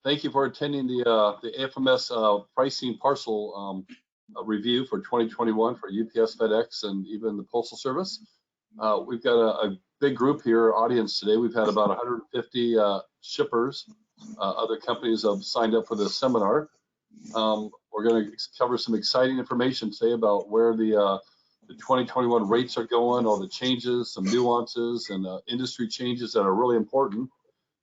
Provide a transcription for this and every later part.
Thank you for attending the AFMS pricing parcel review for 2021 for UPS, FedEx, and even the Postal Service. We've got a big group here, audience today. We've had about 150 shippers. Other companies have signed up for this seminar. We're going to cover some exciting information today about where the 2021 rates are going, all the changes, some nuances, and industry changes that are really important.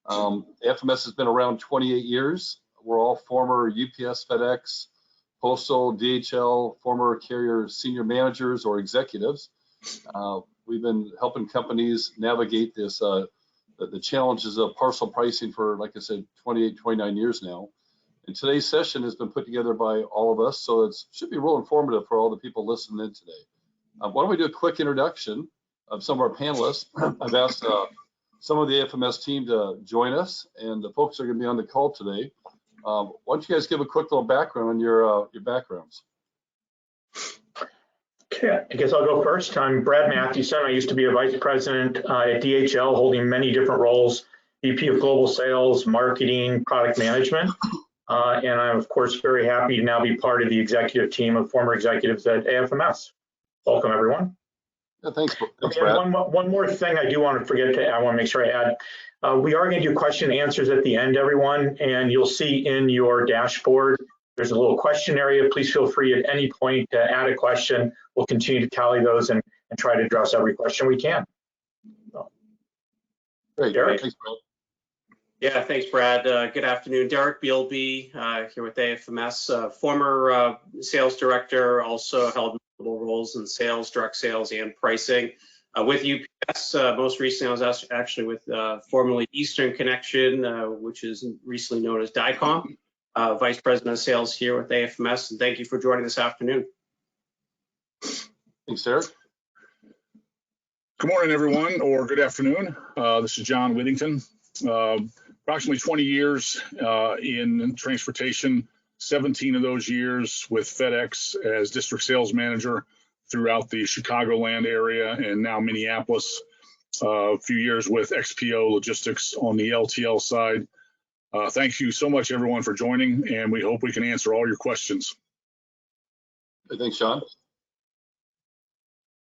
FMS has been around 28 years. We're all former UPS, FedEx, Postal, DHL, former carrier senior managers or executives. We've been helping companies navigate this, the challenges of parcel pricing for, like I said, 28, 29 years now. And today's session has been put together by all of us, so it should be real informative for all the people listening in today. Why don't we do a quick introduction of some of our panelists? I've asked some of the AFMS team to join us, and the folks that are going to be on the call today. Why don't you guys give a quick little background on your backgrounds? Okay, I guess I'll go first. I'm Brad Mathewson. I used to be a vice president at DHL, holding many different roles: VP of Global Sales, Marketing, Product Management. And I'm, of course, very happy to now be part of the executive team of former executives at AFMS. Welcome, everyone. Yeah, thanks Okay, Brad. one more thing I do want to forget to, I want to make sure I add. We are going to do question and answers at the end, everyone, and you'll see in your dashboard, there's a little question area. Please feel free at any point to add a question. We'll continue to tally those and try to address every question we can. So, Great, Derek? Thanks, Brad. Yeah, thanks, Brad. Good afternoon. Derek Bealby here with AFMS, former sales director, also held multiple roles in sales, direct sales, and pricing. With UPS, most recently I was actually with formerly Eastern Connection, which is recently known as DICOM, Vice President of Sales here with AFMS, and thank you for joining this afternoon. Thanks, Derek. Good morning, everyone, or good afternoon. This is John Whittington. Approximately 20 years in transportation, 17 of those years with FedEx as district sales manager throughout the Chicagoland area and now Minneapolis. A few years with XPO Logistics on the LTL side. Thank you so much, everyone, for joining, and we hope we can answer all your questions. Thanks, Sean.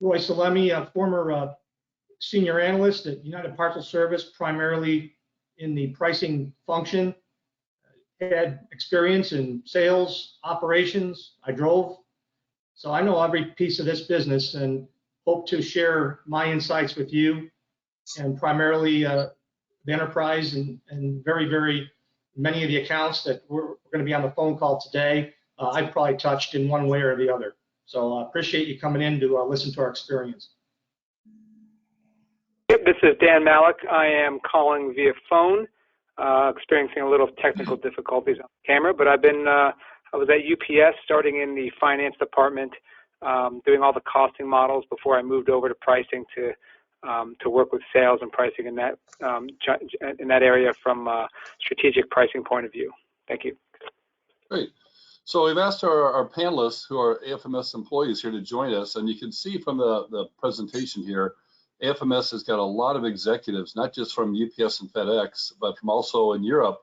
Roy Salemi, a former senior analyst at United Parcel Service, primarily in the pricing function. Had experience in sales, operations. I drove. So I know every piece of this business and hope to share my insights with you, and primarily the enterprise and very, very many of the accounts that we're going to be on the phone call today, I've probably touched in one way or the other. So I appreciate you coming in to listen to our experience. Yep, this is Dan Malik. I am calling via phone, experiencing a little technical difficulties on the camera, but I was at UPS starting in the finance department, doing all the costing models before I moved over to pricing to work with sales and pricing in that area from a strategic pricing point of view. Thank you. Great. So we've asked our panelists who are AFMS employees here to join us, and you can see from the presentation here, AFMS has got a lot of executives, not just from UPS and FedEx, but from also in Europe,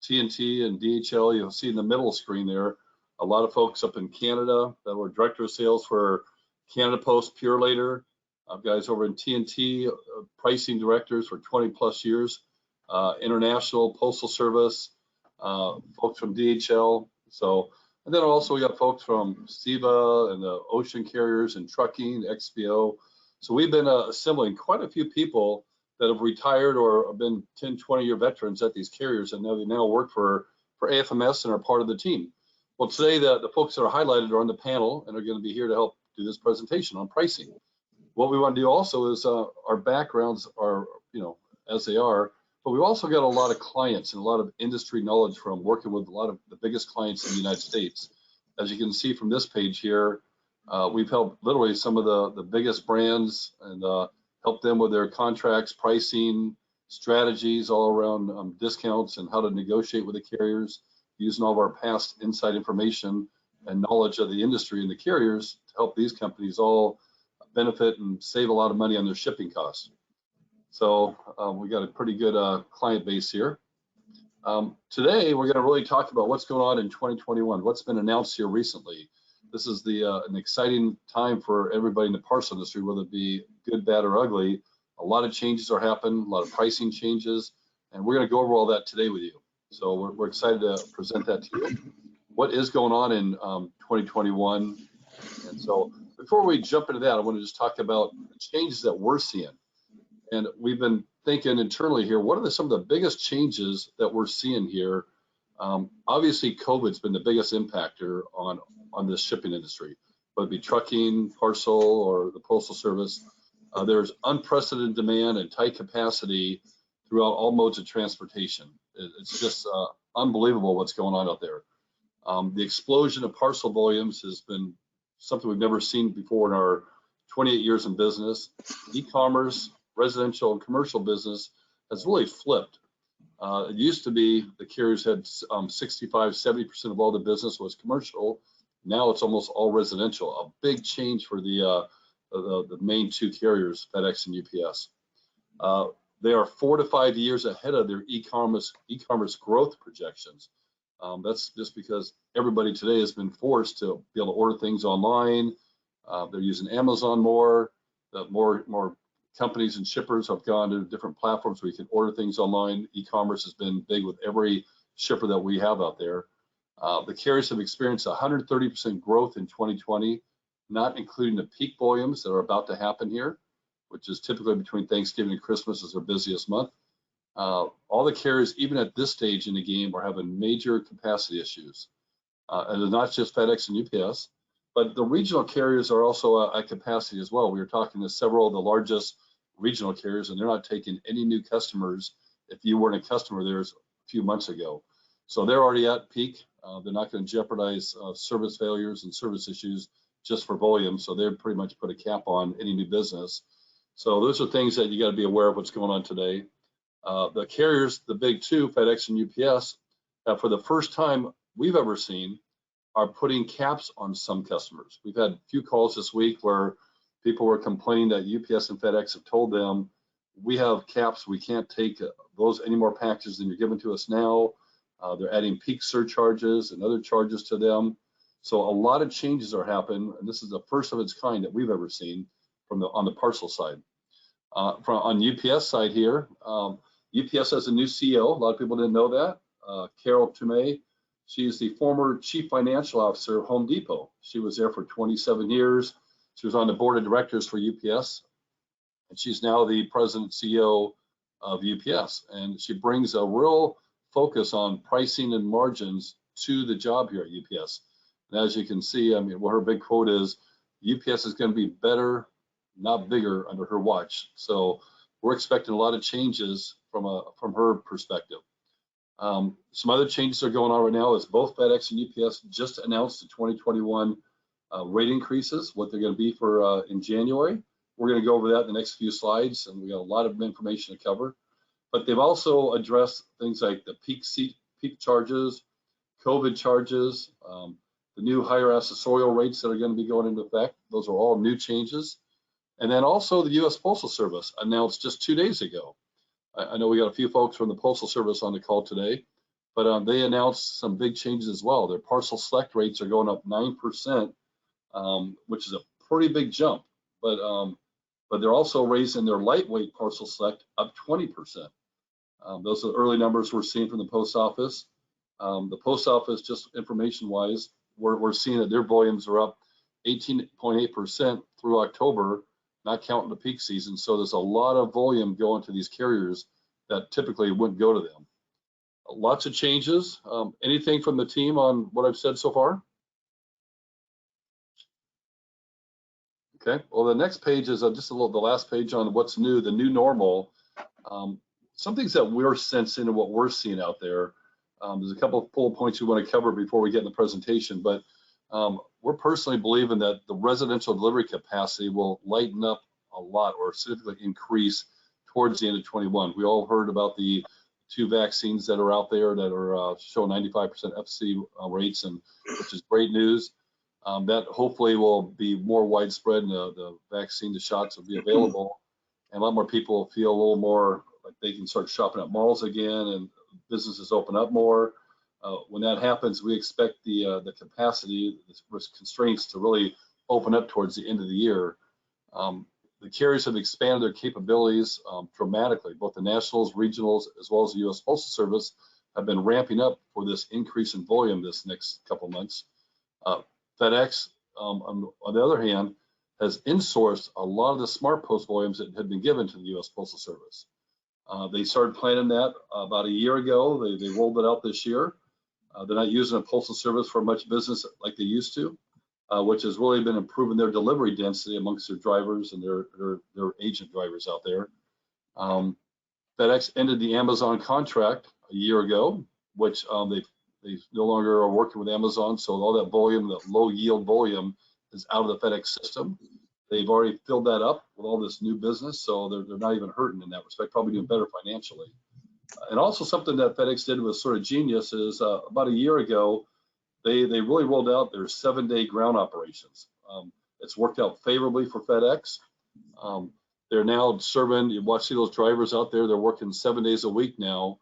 TNT and DHL. You'll see in the middle screen there, a lot of folks up in Canada that were director of sales for Canada Post, Purelator, guys over in TNT, pricing directors for 20 plus years, International Postal Service, folks from DHL. So, and then also we got folks from SEVA and the ocean carriers and trucking, XPO. So we've been assembling quite a few people that have retired or have been 10, 20-year veterans at these carriers, and they now work for AFMS and are part of the team. Well, today the folks that are highlighted are on the panel and are going to be here to help do this presentation on pricing. What we want to do also is our backgrounds are, as they are, but we've also got a lot of clients and a lot of industry knowledge from working with a lot of the biggest clients in the United States. As you can see from this page here, we've helped literally some of the biggest brands and helped them with their contracts, pricing, strategies all around discounts and how to negotiate with the carriers, using all of our past inside information and knowledge of the industry and the carriers to help these companies all benefit and save a lot of money on their shipping costs. So we got a pretty good client base here. Today, we're going to really talk about what's going on in 2021, what's been announced here recently. This is an exciting time for everybody in the parcel industry, whether it be good, bad, or ugly. A lot of changes are happening, a lot of pricing changes, and we're going to go over all that today with you. So we're excited to present that to you. What is going on in 2021? And so before we jump into that, I want to just talk about the changes that we're seeing. And we've been thinking internally here, what are some of the biggest changes that we're seeing here? Obviously, COVID's been the biggest impactor on this shipping industry, whether it be trucking, parcel, or the postal service. There's unprecedented demand and tight capacity throughout all modes of transportation. It's just unbelievable what's going on out there. The explosion of parcel volumes has been something we've never seen before in our 28 years in business. E-commerce, residential and commercial business has really flipped. It used to be the carriers had 65, 70% of all the business was commercial. Now it's almost all residential. A big change for the main two carriers, FedEx and UPS. They are 4 to 5 years ahead of their e-commerce growth projections. That's just because everybody today has been forced to be able to order things online. They're using Amazon more. More companies and shippers have gone to different platforms where you can order things online. E-commerce has been big with every shipper that we have out there. The carriers have experienced 130% growth in 2020, not including the peak volumes that are about to happen here, which is typically between Thanksgiving and Christmas is their busiest month. All the carriers, even at this stage in the game, are having major capacity issues. And it's not just FedEx and UPS, but the regional carriers are also at capacity as well. We were talking to several of the largest regional carriers, and they're not taking any new customers if you weren't a customer theirs a few months ago. So they're already at peak. They're not going to jeopardize service failures and service issues just for volume. So they're pretty much put a cap on any new business. So those are things that you got to be aware of what's going on today. The carriers, the big two, FedEx and UPS, for the first time we've ever seen, are putting caps on some customers. We've had a few calls this week where people were complaining that UPS and FedEx have told them, we have caps, we can't take those any more packages than you're giving to us now. They're adding peak surcharges and other charges to them. So a lot of changes are happening, and this is the first of its kind that we've ever seen on the parcel side. On UPS side here, UPS has a new CEO. A lot of people didn't know that. Carol Tomei, she's the former chief financial officer of Home Depot. She was there for 27 years. She was on the board of directors for UPS, and she's now the president CEO of UPS. And she brings a real focus on pricing and margins to the job here at UPS. And as you can see, I mean, what her big quote is, UPS is going to be better, not bigger, under her watch. So we're expecting a lot of changes from her perspective. Some other changes are going on right now is both FedEx and UPS just announced the 2021 rate increases, what they're going to be for in January. We're going to go over that in the next few slides, and we got a lot of information to cover. But they've also addressed things like the peak charges, COVID charges, the new higher accessorial rates that are going to be going into effect. Those are all new changes. And then also the U.S. Postal Service announced just 2 days ago. I know we got a few folks from the Postal Service on the call today, but they announced some big changes as well. Their parcel select rates are going up 9%, which is a pretty big jump. But they're also raising their lightweight parcel select up 20%. Those are the early numbers we're seeing from the post office. The post office, just information-wise, we're seeing that their volumes are up 18.8% through October, not counting the peak season. So there's a lot of volume going to these carriers that typically wouldn't go to them. Lots of changes. Anything from the team on what I've said so far? Okay, well, the next page is just the last page on what's new, the new normal. Some things that we're sensing and what we're seeing out there. There's a couple of bullet points we want to cover before we get in the presentation, but we're personally believing that the residential delivery capacity will lighten up a lot or significantly increase towards the end of 21. We all heard about the 2 vaccines that are out there that are showing 95% FC rates, and which is great news. That hopefully will be more widespread, and the vaccine, the shots will be available, and a lot more people feel a little more like they can start shopping at malls again, and businesses open up more. When that happens, we expect the capacity, the constraints to really open up towards the end of the year. The carriers have expanded their capabilities dramatically. Both the nationals, regionals, as well as the U.S. Postal Service have been ramping up for this increase in volume this next couple months. FedEx, on the other hand, has insourced a lot of the smart post volumes that had been given to the U.S. Postal Service. They started planning that about a year ago. They rolled it out this year. They're not using the Postal Service for much business like they used to, which has really been improving their delivery density amongst their drivers and their agent drivers out there. FedEx ended the Amazon contract a year ago, which they no longer are working with Amazon. So all that volume, that low yield volume, is out of the FedEx system. They've already filled that up with all this new business, so they're not even hurting in that respect, probably doing better financially. And also something that FedEx did was sort of genius is about a year ago, they really rolled out their 7-day ground operations. It's worked out favorably for FedEx. They're now serving, you see those drivers out there, they're working 7 days a week now.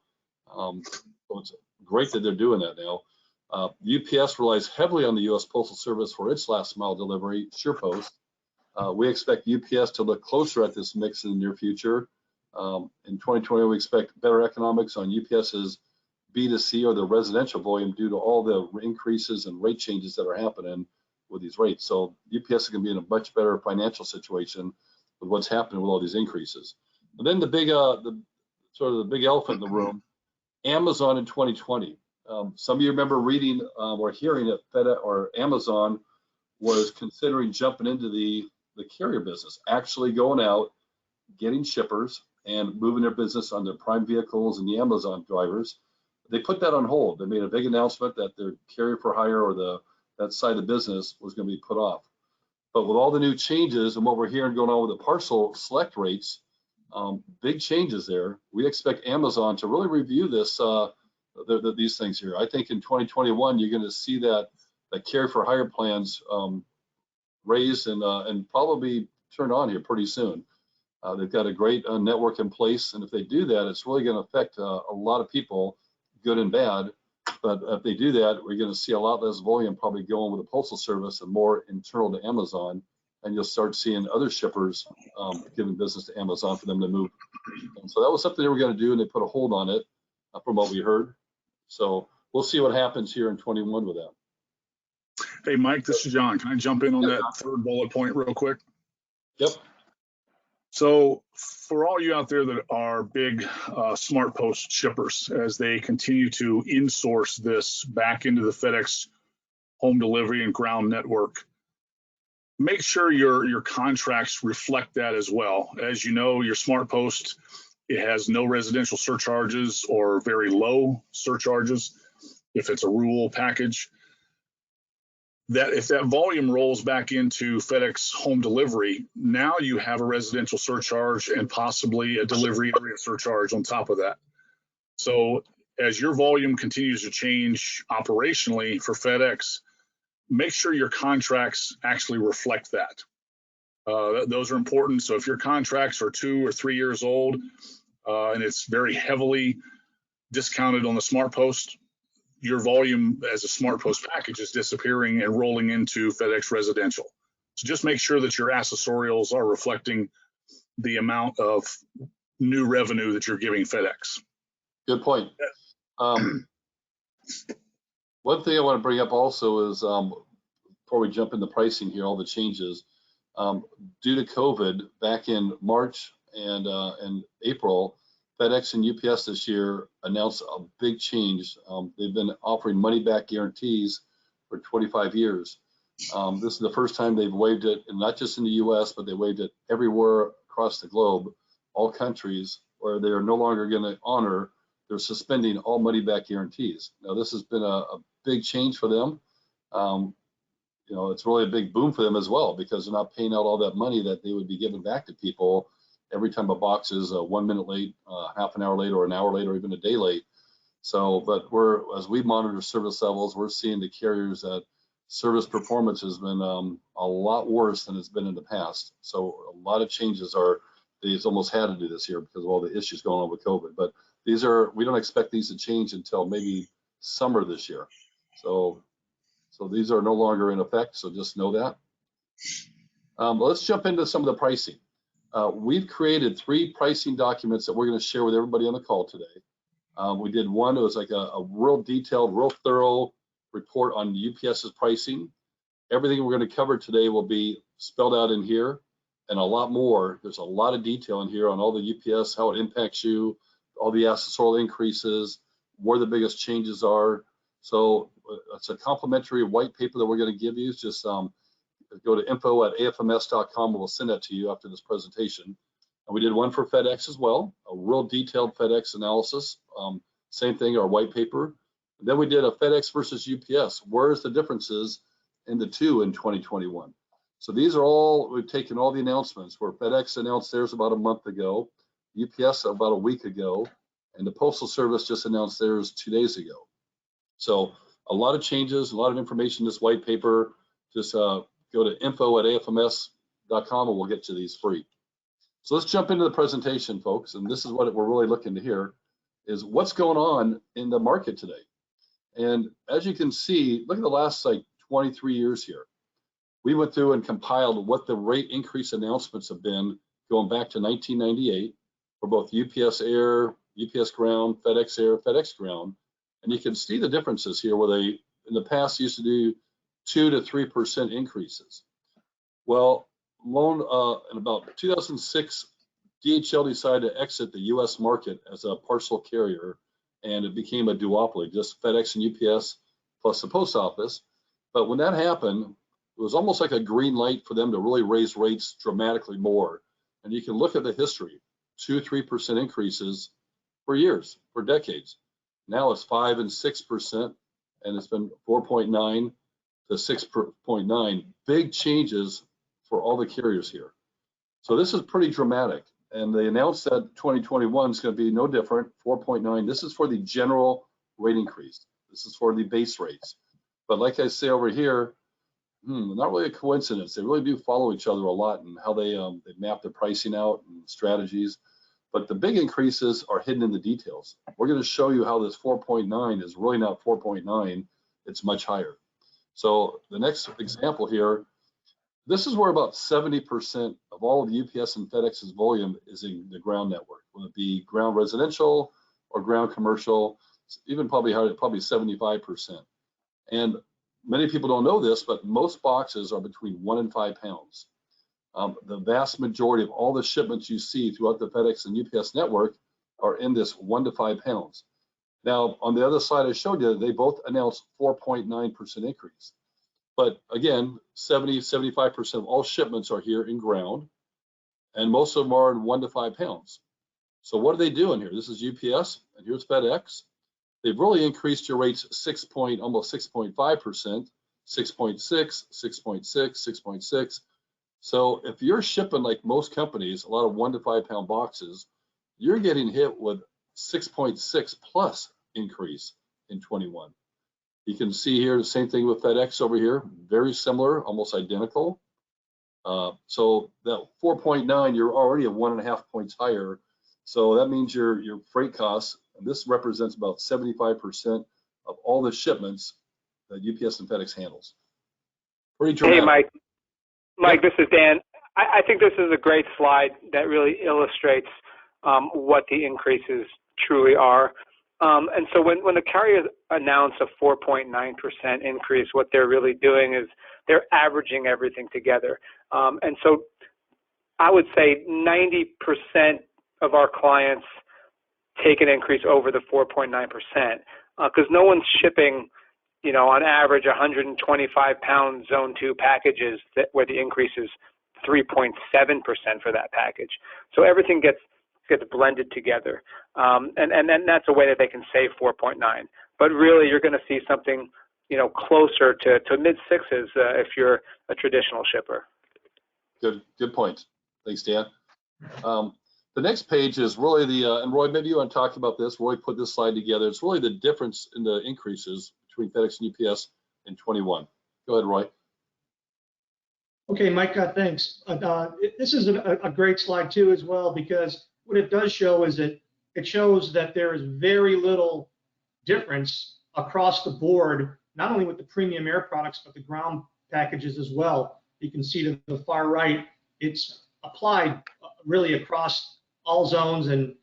So it's great that they're doing that now. UPS relies heavily on the U.S. Postal Service for its last mile delivery, SurePost. We expect UPS to look closer at this mix in the near future. In 2020, we expect better economics on UPS's B2C or the residential volume due to all the increases and rate changes that are happening with these rates. So UPS is going to be in a much better financial situation with what's happening with all these increases. And then the big, the big elephant in the room, Amazon in 2020. Some of you remember reading or hearing that FedEx or Amazon was considering jumping into the carrier business, actually going out, getting shippers and moving their business on their prime vehicles and the Amazon drivers. They put that on hold. They made a big announcement that their carrier for hire or that side of the business was going to be put off. But with all the new changes and what we're hearing going on with the parcel select rates, big changes there. We expect Amazon to really review this, these things here. I think in 2021, you're going to see that carrier for hire plans raised and probably turned on here pretty soon. They've got a great network in place, and if they do that, it's really going to affect a lot of people, good and bad. But if they do that, we're going to see a lot less volume probably going with the Postal Service and more internal to Amazon, and you'll start seeing other shippers giving business to Amazon for them to move. And so that was something they were going to do, and they put a hold on it from what we heard. So we'll see what happens here in 21 with that. Hey, Mike, this is John. Can I jump in on that third bullet point real quick? Yep. So for all you out there that are big smart post shippers, as they continue to insource this back into the FedEx home delivery and ground network, make sure your contracts reflect that as well. As you know, your smart post, it has no residential surcharges or very low surcharges if it's a rural package. That if that volume rolls back into FedEx home delivery, now you have a residential surcharge and possibly a delivery area surcharge on top of that. So as your volume continues to change operationally for FedEx, make sure your contracts actually reflect that. Those are important. So if your contracts are 2 or 3 years old and it's very heavily discounted on the smart post, your volume as a smart post package is disappearing and rolling into FedEx residential. So just make sure that your accessorials are reflecting the amount of new revenue that you're giving FedEx. Good point. One thing I want to bring up also is before we jump into pricing here, all the changes due to COVID back in March and April, FedEx and UPS this year announced a big change. They've been offering money back guarantees for 25 years. This is the first time they've waived it, and not just in the US, but they waived it everywhere across the globe, all countries where they are no longer going to honor, they're suspending all money back guarantees. Now, this has been a big change for them. You know, it's really a big boom for them as well, because they're not paying out all that money that they would be giving back to people every time a box is 1 minute late, half an hour late, or an hour late, or even a day late. So, but as we monitor service levels, we're seeing the carriers that service performance has been a lot worse than it's been in the past. So a lot of changes it's almost had to do this year because of all the issues going on with COVID. But we don't expect these to change until maybe summer this year. So these are no longer in effect, so just know that. Let's jump into some of the pricing. We've created 3 pricing documents that we're going to share with everybody on the call today. We did one, it was like a real detailed, real thorough report on UPS's pricing. Everything we're going to cover today will be spelled out in here and a lot more. There's a lot of detail in here on all the UPS, how it impacts you, all the accessorial increases, where the biggest changes are. So it's a complimentary white paper that we're going to give you. Just go to info@afms.com and we'll send that to you after this presentation. And we did one for FedEx as well, a real detailed FedEx analysis. Same thing, our white paper. And then we did a FedEx versus UPS. Where's the differences in the two in 2021? So these are all, we've taken all the announcements where FedEx announced theirs about a month ago, UPS about a week ago, and the Postal Service just announced theirs 2 days ago. So a lot of changes, a lot of information in this white paper. Just go to info@afms.com and we'll get you these free. So let's jump into the presentation, folks. And this is what we're really looking to hear is what's going on in the market today. And as you can see, look at the last like 23 years here. We went through and compiled what the rate increase announcements have been going back to 1998 for both UPS Air, UPS Ground, FedEx Air, FedEx Ground. And you can see the differences here where they, in the past, used to do 2 to 3% increases. Well, in about 2006, DHL decided to exit the US market as a parcel carrier, and it became a duopoly, just FedEx and UPS plus the post office. But when that happened, it was almost like a green light for them to really raise rates dramatically more. And you can look at the history, 2-3% increases for years, for decades. Now it's 5 and 6%, and it's been 4.9 to 6.9. Big changes for all the carriers here. So this is pretty dramatic. And they announced that 2021 is going to be no different, 4.9. This is for the general rate increase. This is for the base rates. But like I say over here, not really a coincidence. They really do follow each other a lot and how they map the pricing out and strategies. But the big increases are hidden in the details. We're going to show you how this 4.9 is really not 4.9. It's much higher. So the next example here, this is where about 70% of all of UPS and FedEx's volume is in the ground network, whether it be ground residential or ground commercial, even probably 75%. And many people don't know this, but most boxes are between 1 and 5 pounds. The vast majority of all the shipments you see throughout the FedEx and UPS network are in this 1 to 5 pounds. Now, on the other side I showed you, they both announced 4.9% increase. But again, 70-75% of all shipments are here in ground, and most of them are in 1 to 5 pounds. So what are they doing here? This is UPS, and here's FedEx. They've really increased your rates almost 6.5%, 6.6, 6.6, 6.6. So if you're shipping like most companies, a lot of 1 to 5 pound boxes, you're getting hit with 6.6 plus increase in 21. You can see here the same thing with FedEx over here, very similar, almost identical. So that 4.9, you're already at 1.5 points higher. So that means your freight costs, and this represents about 75% of all the shipments that UPS and FedEx handles. Pretty dramatic. Hey, Mike, this is Dan. I think this is a great slide that really illustrates what the increases truly are. And so when the carriers announce a 4.9% increase, what they're really doing is they're averaging everything together. And so I would say 90% of our clients take an increase over the 4.9%, because no one's shipping, on average 125 pound zone 2 packages where the increase is 3.7% for that package. So everything gets blended together. And then that's a way that they can save 4.9. But really, you're going to see something, closer to mid sixes if you're a traditional shipper. Good point. Thanks, Dan. The next page is really and Roy, maybe you want to talk about this. Roy put this slide together. It's really the difference in the increases between FedEx and UPS in 21. Go ahead, Roy. Okay, Mike, thanks. This is a great slide too as well, because what it does show is that it shows that there is very little difference across the board, not only with the premium air products, but the ground packages as well. You can see to the far right, it's applied really across all zones and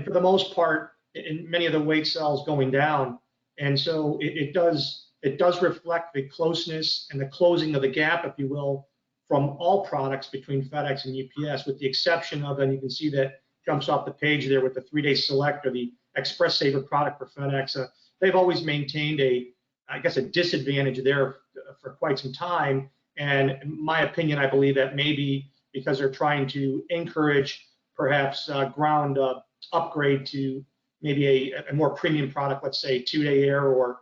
for the most part, in many of the weight cells going down. And so it does reflect the closeness and the closing of the gap, if you will, from all products between FedEx and UPS, with the exception of, and you can see that jumps off the page there with the 3-day select or the Express Saver product for FedEx. They've always maintained I guess, a disadvantage there for quite some time. And in my opinion, I believe that maybe because they're trying to encourage perhaps ground upgrade to maybe a more premium product, let's say 2-day air or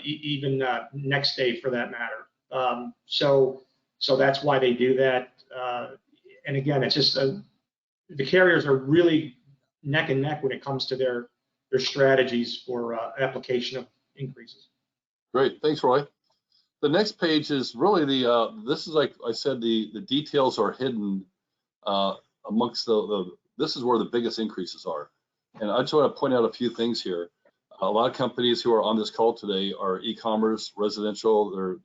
even next day for that matter. So that's why they do that. And again, it's just the carriers are really neck and neck when it comes to their strategies for application of increases. Great, thanks, Roy. The next page is really this is like I said, the details are hidden amongst this is where the biggest increases are. And I just want to point out a few things here. A lot of companies who are on this call today are e-commerce, residential. They're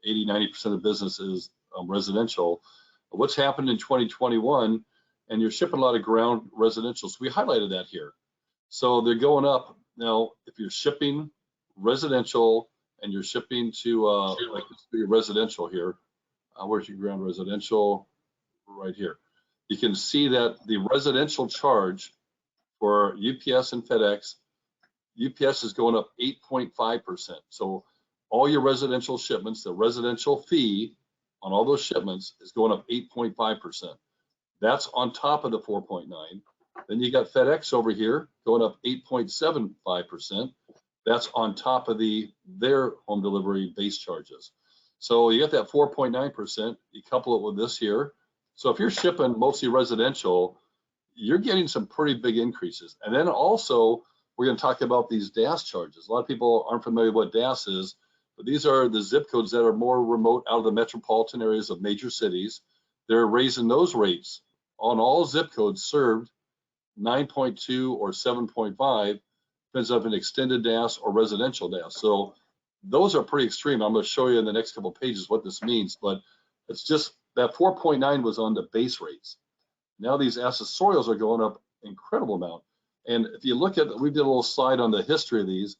80–90% of the business is residential. What's happened in 2021, and you're shipping a lot of ground residential. So we highlighted that here. So they're going up. Now, if you're shipping residential and you're shipping to like residential here, where's your ground residential? Right here. You can see that the residential charge for UPS and FedEx, UPS is going up 8.5%. So all your residential shipments, the residential fee on all those shipments is going up 8.5%. That's on top of the 4.9. Then you got FedEx over here going up 8.75%. That's on top of their home delivery base charges. So you got that 4.9%. You couple it with this here. So if you're shipping mostly residential, you're getting some pretty big increases. And then also, we're going to talk about these DAS charges. A lot of people aren't familiar with what DAS is, but these are the zip codes that are more remote out of the metropolitan areas of major cities. They're raising those rates on all zip codes served 9.2 or 7.5, depends on an extended DAS or residential DAS. So those are pretty extreme. I'm going to show you in the next couple of pages what this means, but it's just that 4.9 was on the base rates. Now these accessorials are going up incredible amount. And if you look at, we did a little slide on the history of these.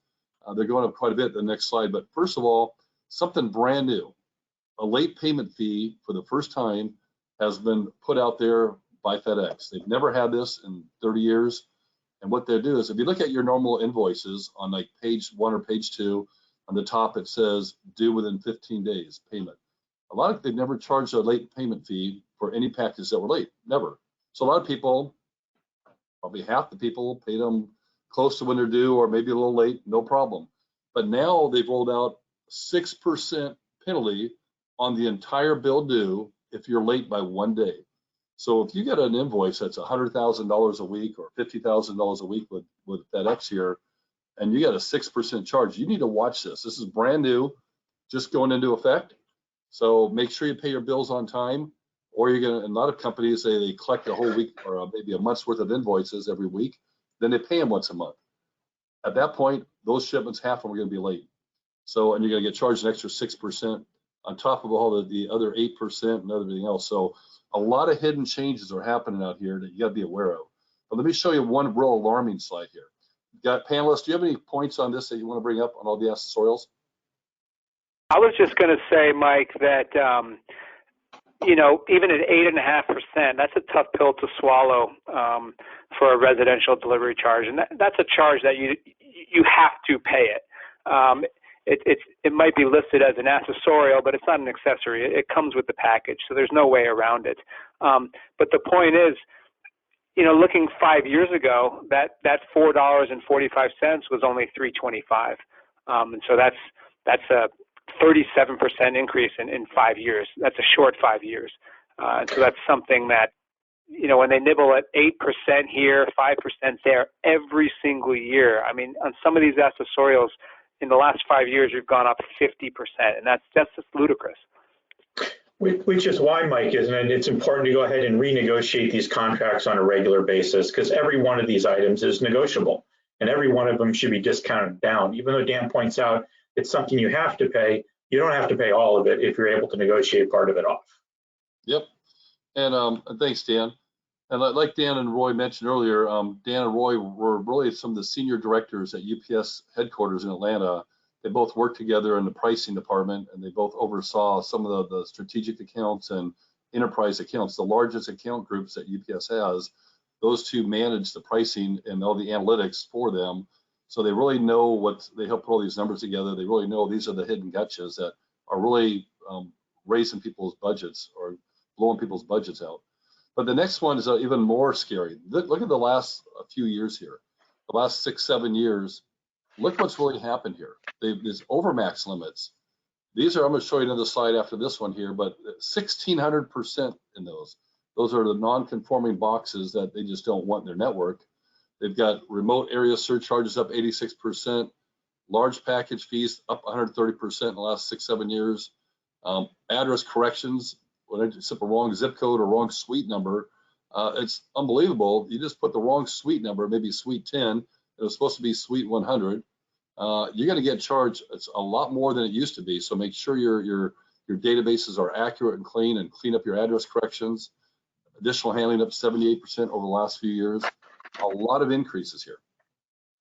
They're going up quite a bit, the next slide. But first of all, something brand new. A late payment fee for the first time has been put out there by FedEx. They've never had this in 30 years. And what they do is, if you look at your normal invoices on like page 1 or page 2, on the top it says due within 15 days payment. They've never charged a late payment fee for any packages that were late, never. So a lot of people, probably half the people, paid them close to when they're due or maybe a little late, no problem. But now they've rolled out 6% penalty on the entire bill due if you're late by 1 day. So if you get an invoice that's $100,000 a week or $50,000 a week with FedEx here, and you got a 6% charge, you need to watch this. This is brand new, just going into effect. So make sure you pay your bills on time, or you're gonna, a lot of companies say they collect a whole week or maybe a month's worth of invoices every week, then they pay them once a month. At that point, those shipments, half of them are gonna be late. So, and you're gonna get charged an extra 6% on top of all the other 8% and everything else. So a lot of hidden changes are happening out here that you gotta be aware of. But let me show you one real alarming slide here. Got panelists, do you have any points on this that you wanna bring up on all the accessorials? I was just going to say, Mike, that even at 8.5%, that's a tough pill to swallow for a residential delivery charge, and that's a charge that you have to pay it. It might be listed as an accessorial, but it's not an accessory. It comes with the package, so there's no way around it. But the point is, looking 5 years ago, that $4.45 was only $3.25, and so that's a 37% increase in 5 years. That's a short 5 years. So that's something that, when they nibble at 8% here, 5% there every single year. I mean, on some of these accessorials, in the last 5 years, we've gone up 50%, and that's just ludicrous. Which is why, Mike, isn't it? It's important to go ahead and renegotiate these contracts on a regular basis, because every one of these items is negotiable and every one of them should be discounted down. Even though Dan points out it's something you have to pay, you don't have to pay all of it if you're able to negotiate part of it off. Yep. And thanks, Dan. And like Dan and Roy mentioned earlier, Dan and Roy were really some of the senior directors at UPS headquarters in Atlanta. They both worked together in the pricing department, and they both oversaw some of the strategic accounts and enterprise accounts, the largest account groups that UPS has. Those two manage the pricing and all the analytics for them. So they really know what, they help put all these numbers together. They really know these are the hidden gotchas that are really raising people's budgets or blowing people's budgets out. But the next one is even more scary. Look at the last few years here, the last 6-7 years. Look what's really happened here. These overmax limits. These are, I'm going to show you another slide after this one here, but 1,600% in those. Those are the non-conforming boxes that they just don't want in their network. They've got remote area surcharges up 86%, large package fees up 130% in the last 6-7 years. Address corrections, when I set the wrong zip code or wrong suite number, it's unbelievable. You just put the wrong suite number, maybe suite 10, it was supposed to be suite 100. You're going to get charged. It's a lot more than it used to be. So make sure your databases are accurate and clean up your address corrections. Additional handling up 78% over the last few years. A lot of increases here.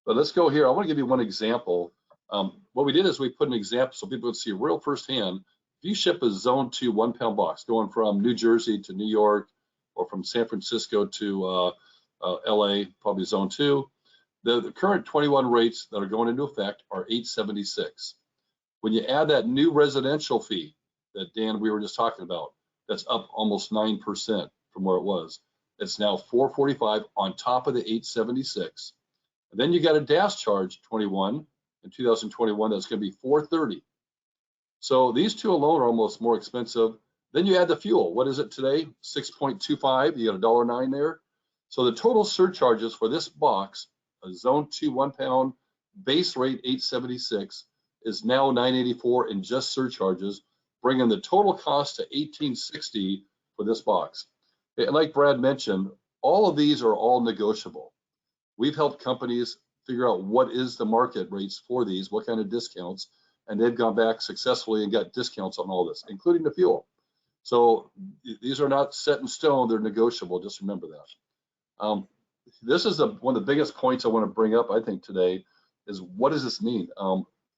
But let's go here. I want to give you one example. What we did is we put an example so people would see real firsthand. If you ship a zone 2 1-pound box going from New Jersey to New York or from San Francisco to LA, probably zone 2, the current 21 rates that are going into effect are $876. When you add that new residential fee that Dan, we were just talking about, that's up almost 9% from where it was. It's now $445 on top of the $876. And then you got a DAS charge 21 in 2021 that's going to be $430. So these two alone are almost more expensive. Then you add the fuel. What is it today? 6.25. You got $1.09 there. So the total surcharges for this box, a zone 2 1-pound base rate $876, is now $984 in just surcharges, bringing the total cost to $1860 for this box. And like Brad mentioned, all of these are all negotiable. We've helped companies figure out what is the market rates for these, what kind of discounts, and they've gone back successfully and got discounts on all this, including the fuel. So these are not set in stone, they're negotiable, just remember that. This is one of the biggest points I want to bring up, I think, today, is what does this mean?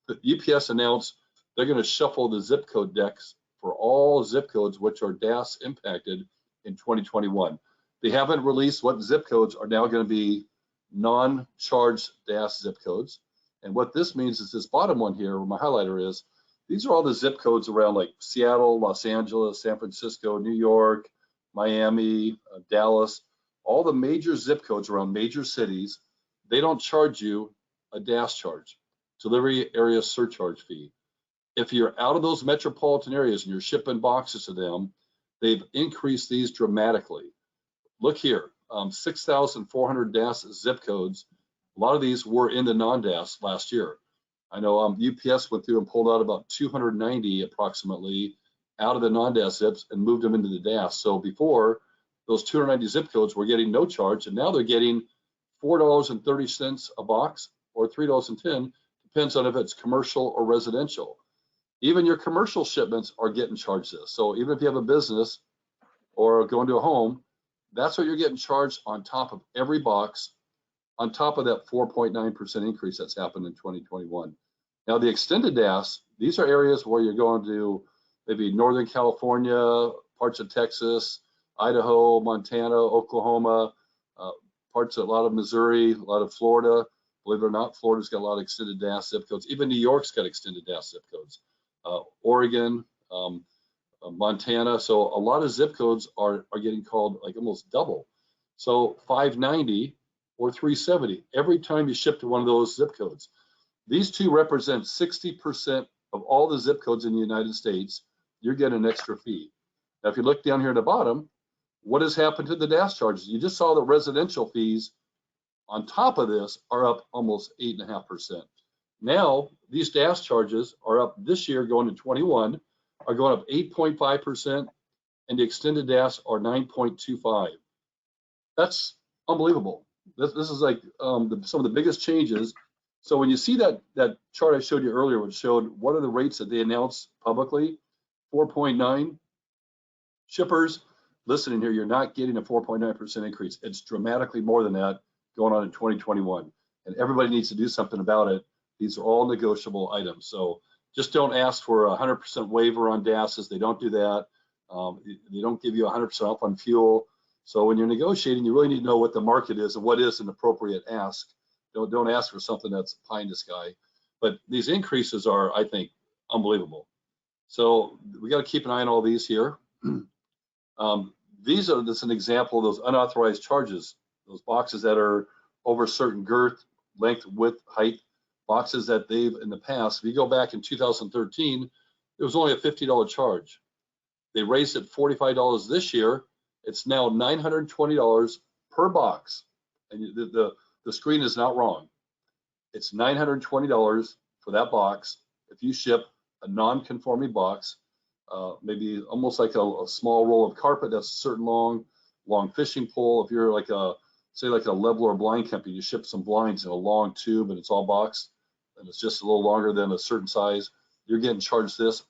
The UPS announced they're going to shuffle the zip code decks for all zip codes which are DAS impacted in 2021. They haven't released what zip codes are now going to be non-charged DAS zip codes. And what this means is this bottom one here, where my highlighter is, these are all the zip codes around like Seattle, Los Angeles, San Francisco, New York, Miami, Dallas, all the major zip codes around major cities. They don't charge you a DAS charge, delivery area surcharge fee. If you're out of those metropolitan areas and you're shipping boxes to them, they've increased these dramatically. Look here, 6,400 DAS zip codes. A lot of these were in the non-DAS last year. I know UPS went through and pulled out about 290 approximately out of the non-DAS zips and moved them into the DAS. So before, those 290 zip codes were getting no charge, and now they're getting $4.30 a box or $3.10, depends on if it's commercial or residential. Even your commercial shipments are getting charged this. So even if you have a business or going to a home, that's what you're getting charged on top of every box, on top of that 4.9% increase that's happened in 2021. Now the extended DAS, these are areas where you're going to maybe Northern California, parts of Texas, Idaho, Montana, Oklahoma, parts of a lot of Missouri, a lot of Florida. Believe it or not, Florida's got a lot of extended DAS zip codes. Even New York's got extended DAS zip codes. Oregon, Montana. So a lot of zip codes are getting called like almost double. So 590 or 370 every time you ship to one of those zip codes. These two represent 60% of all the zip codes in the United States. You're getting an extra fee. Now, if you look down here at the bottom, what has happened to the DAS charges? You just saw the residential fees on top of this are up almost 8.5%. Now, these DAS charges are up this year going to 21, are going up 8.5%, and the extended DAS are 9.25. That's unbelievable. This is like some of the biggest changes. So when you see that chart I showed you earlier, which showed what are the rates that they announced publicly, 4.9. Shippers, listen in here, you're not getting a 4.9% increase. It's dramatically more than that going on in 2021. And everybody needs to do something about it. These are all negotiable items. So just don't ask for a 100% waiver on DASs. They don't do that. They don't give you 100% off on fuel. So when you're negotiating, you really need to know what the market is and what is an appropriate ask. Don't ask for something that's pie in the sky. But these increases are, I think, unbelievable. So we got to keep an eye on all these here. These are just an example of those unauthorized charges, those boxes that are over a certain girth, length, width, height, boxes that they've in the past. If you go back in 2013, it was only a $50 charge. They raised it $45 this year. It's now $920 per box. And the screen is not wrong. It's $920 for that box. If you ship a non-conforming box, maybe almost like a small roll of carpet that's a certain long fishing pole. If you're like say like a leveler blind company, you ship some blinds in a long tube and it's all boxed and it's just a little longer than a certain size, you're getting charged this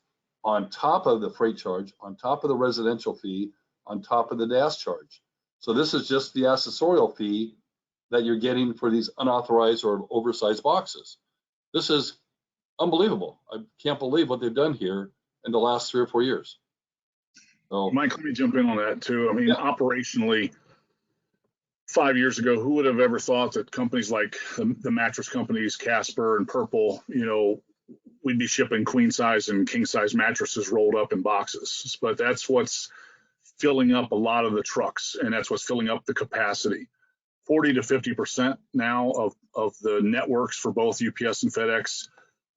on top of the freight charge, on top of the residential fee, on top of the DAS charge. So this is just the accessorial fee that you're getting for these unauthorized or oversized boxes. This is unbelievable. I can't believe what they've done here in the last 3 or 4 years. So, Mike, let me jump in on that too. I mean, yeah. Operationally, 5 years ago, who would have ever thought that companies like the mattress companies, Casper and Purple, we'd be shipping queen size and king size mattresses rolled up in boxes. But that's what's filling up a lot of the trucks, and that's what's filling up the capacity. 40 to 50% now of the networks for both UPS and FedEx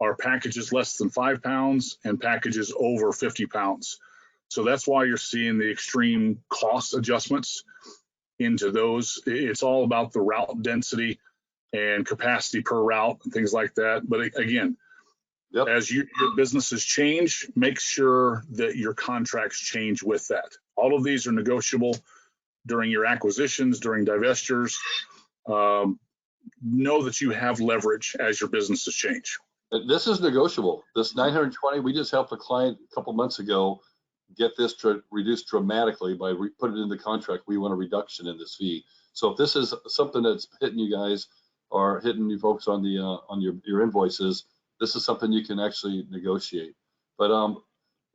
are packages less than 5 pounds and packages over 50 pounds. So that's why you're seeing the extreme cost adjustments into those. It's all about the route density and capacity per route and things like that. But again, yep. As your businesses change, make sure that your contracts change with that. All of these are negotiable during your acquisitions, during divestitures. Know that you have leverage as your businesses change. This is negotiable. This 920, we just helped a client a couple months ago get this reduced dramatically by putting it in the contract. We want a reduction in this fee. So if this is something that's hitting you guys or hitting you folks on the on your invoices, this is something you can actually negotiate. But I want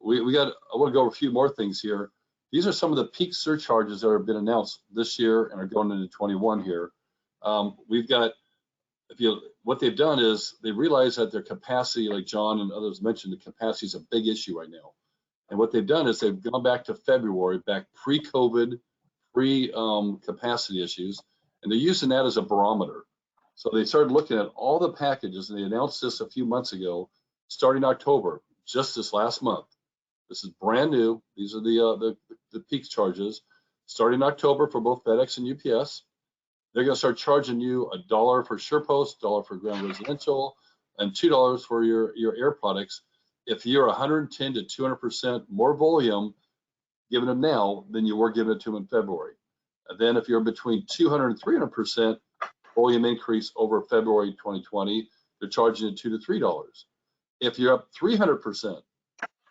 to go over a few more things here. These are some of the peak surcharges that have been announced this year and are going into 21 here. We've got, what they've done is they realize that their capacity, like John and others mentioned, the capacity is a big issue right now. And what they've done is they've gone back to February, back pre-COVID, pre-capacity issues, and they're using that as a barometer. So they started looking at all the packages, and they announced this a few months ago, starting October, just this last month. This is brand new. These are the peak charges. Starting October for both FedEx and UPS, they're going to start charging you $1 for SurePost, $1 for ground residential, and $2 for your air products. If you're 110 to 200% more volume giving them now than you were giving it to them in February. And then if you're between 200 and 300% volume increase over February 2020, they're charging you $2 to $3. If you're up 300%,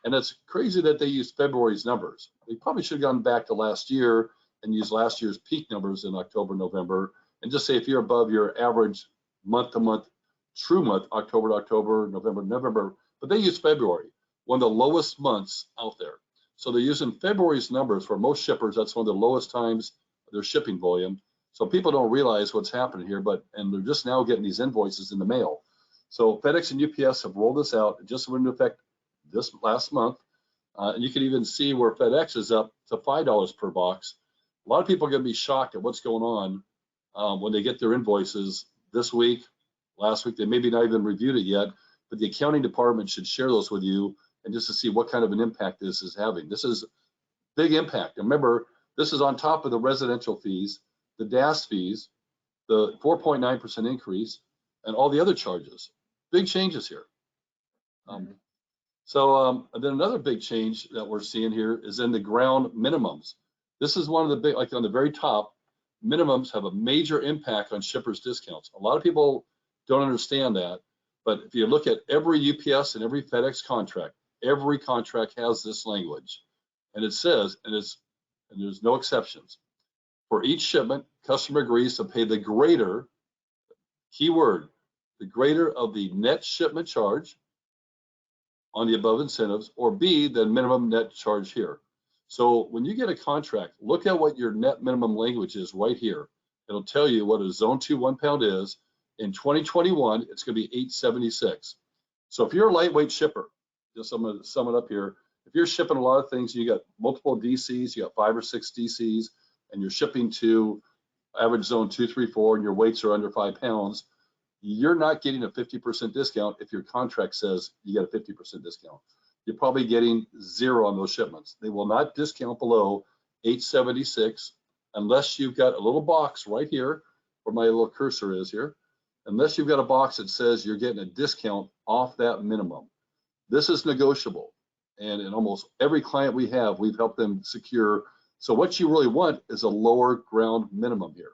and it's crazy that they used February's numbers. They probably should have gone back to last year and used last year's peak numbers in October, November, and just say if you're above your average month-to-month, true month, October to October, November to November, but they use February, one of the lowest months out there. So they're using February's numbers for most shippers. That's one of the lowest times their shipping volume. So people don't realize what's happening here, and they're just now getting these invoices in the mail. So FedEx and UPS have rolled this out. It just went into effect this last month. And you can even see where FedEx is up to $5 per box. A lot of people are going to be shocked at what's going on when they get their invoices this week, last week. They maybe not even reviewed it yet, but the accounting department should share those with you and just to see what kind of an impact this is having. This is big impact. And remember, this is on top of the residential fees, the DAS fees, the 4.9% increase, and all the other charges. Big changes here. So and then another big change that we're seeing here is in the ground minimums. This is one of the big, like on the very top, minimums have a major impact on shippers' discounts. A lot of people don't understand that, but if you look at every UPS and every FedEx contract, every contract has this language, and it says, and there's no exceptions. For each shipment, customer agrees to pay the greater, keyword, the greater of the net shipment charge on the above incentives, or B, the minimum net charge here. So when you get a contract, look at what your net minimum language is right here. It'll tell you what a zone 2 1 pound is. In 2021, it's going to be $8.76. So if you're a lightweight shipper, just I'm going to sum it up here. If you're shipping a lot of things, you got multiple DCs, you got 5 or 6 DCs, and you're shipping to average zone 2, 3, 4, and your weights are under 5 pounds, you're not getting a 50% discount if your contract says you get a 50% discount. You're probably getting 0 on those shipments. They will not discount below $8.76 unless you've got a little box right here where my little cursor is here. Unless you've got a box that says you're getting a discount off that minimum. This is negotiable. And in almost every client we have, we've helped them secure. So what you really want is a lower ground minimum here.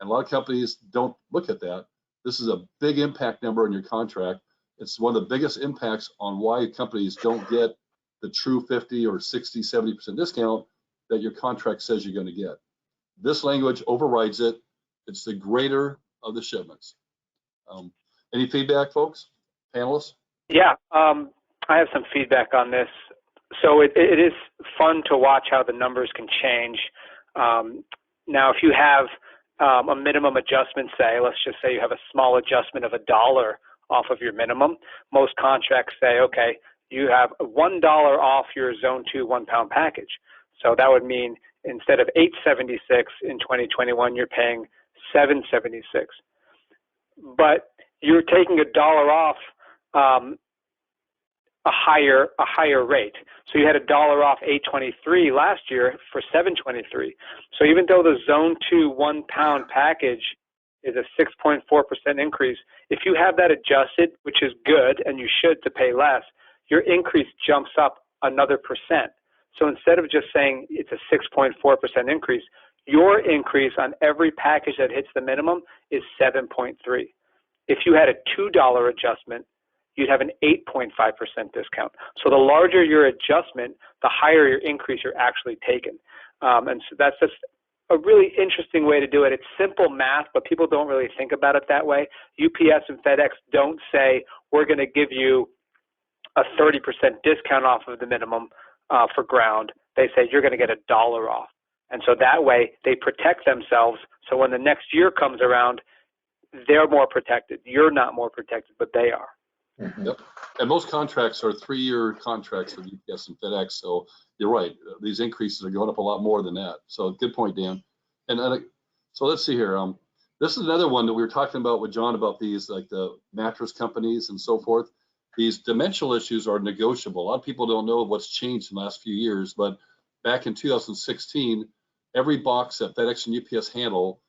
And a lot of companies don't look at that. This is a big impact number in your contract. It's one of the biggest impacts on why companies don't get the true 50 or 60, 70% discount that your contract says you're going to get. This language overrides it. It's the greater of the shipments. Any feedback, folks, panelists? Yeah, I have some feedback on this. So it is fun to watch how the numbers can change. Now, if you have a minimum adjustment, say, let's just say you have a small adjustment of $1 off of your minimum, most contracts say, okay, you have $1 off your zone 2 1 pound package. So that would mean instead of $8.76 in 2021, you're paying $7.76. But you're taking $1 off a higher rate. So you had $1 off $8.23 last year for $7.23. So even though the zone 2 1 pound package is a 6.4% increase, if you have that adjusted, which is good, and you should to pay less, your increase jumps up another percent. So instead of just saying it's a 6.4% increase, your increase on every package that hits the minimum is 7.3. If you had a $2 adjustment, you'd have an 8.5% discount. So the larger your adjustment, the higher your increase you're actually taking. And so that's just a really interesting way to do it. It's simple math, but people don't really think about it that way. UPS and FedEx don't say, we're going to give you a 30% discount off of the minimum for ground. They say you're going to get $1 off. And so that way they protect themselves. So when the next year comes around, they're more protected. You're not more protected, but they are. Mhm. Yep. And most contracts are 3-year contracts with UPS and FedEx. So you're right. These increases are going up a lot more than that. So good point, Dan. And so let's see here. This is another one that we were talking about with John about these, like the mattress companies and so forth. These dimensional issues are negotiable. A lot of people don't know what's changed in the last few years, but back in 2016, every box that FedEx and UPS handle,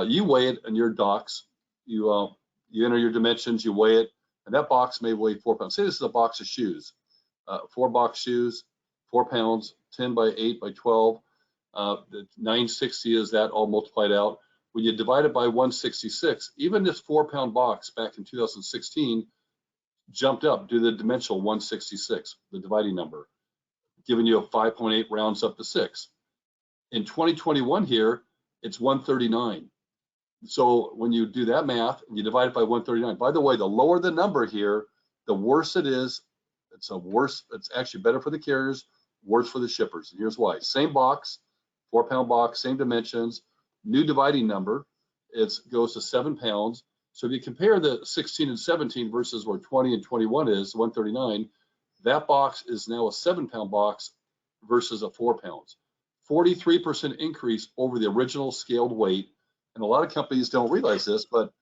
you weigh it in your docks. You enter your dimensions, you weigh it, and that box may weigh 4 pounds. Say this is a box of shoes, 4-box shoes, 4 pounds, 10 by 8 by 12. The 960 is that all multiplied out. When you divide it by 166, even this 4-pound box back in 2016 jumped up due to the dimensional 166, the dividing number, giving you a 5.8 rounds up to 6. In 2021 here, it's 139. So when you do that math, you divide it by 139. By the way, the lower the number here, the worse it is. It's actually better for the carriers, worse for the shippers. And here's why. Same box, 4-pound box, same dimensions, new dividing number, it goes to 7 pounds. So if you compare the 16 and 17 versus where 20 and 21 is, 139, that box is now a 7-pound box versus a 4 pounds. 43% increase over the original scaled weight. And a lot of companies don't realize this, but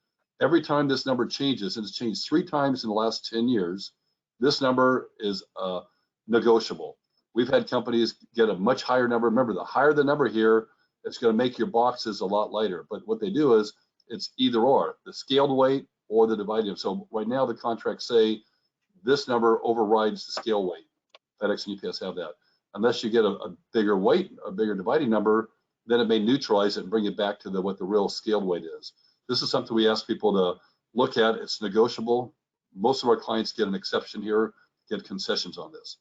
every time this number changes, and it's changed 3 times in the last 10 years, this number is negotiable. We've had companies get a much higher number. Remember, the higher the number here, it's going to make your boxes a lot lighter. But what they do is it's either or, the scaled weight or the dividing. So right now the contracts say this number overrides the scale weight. FedEx and UPS have that. Unless you get a bigger weight, a bigger dividing number, then it may neutralize it and bring it back to what the real scaled weight is. This is something we ask people to look at. It's negotiable. Most of our clients get an exception here, get concessions on this.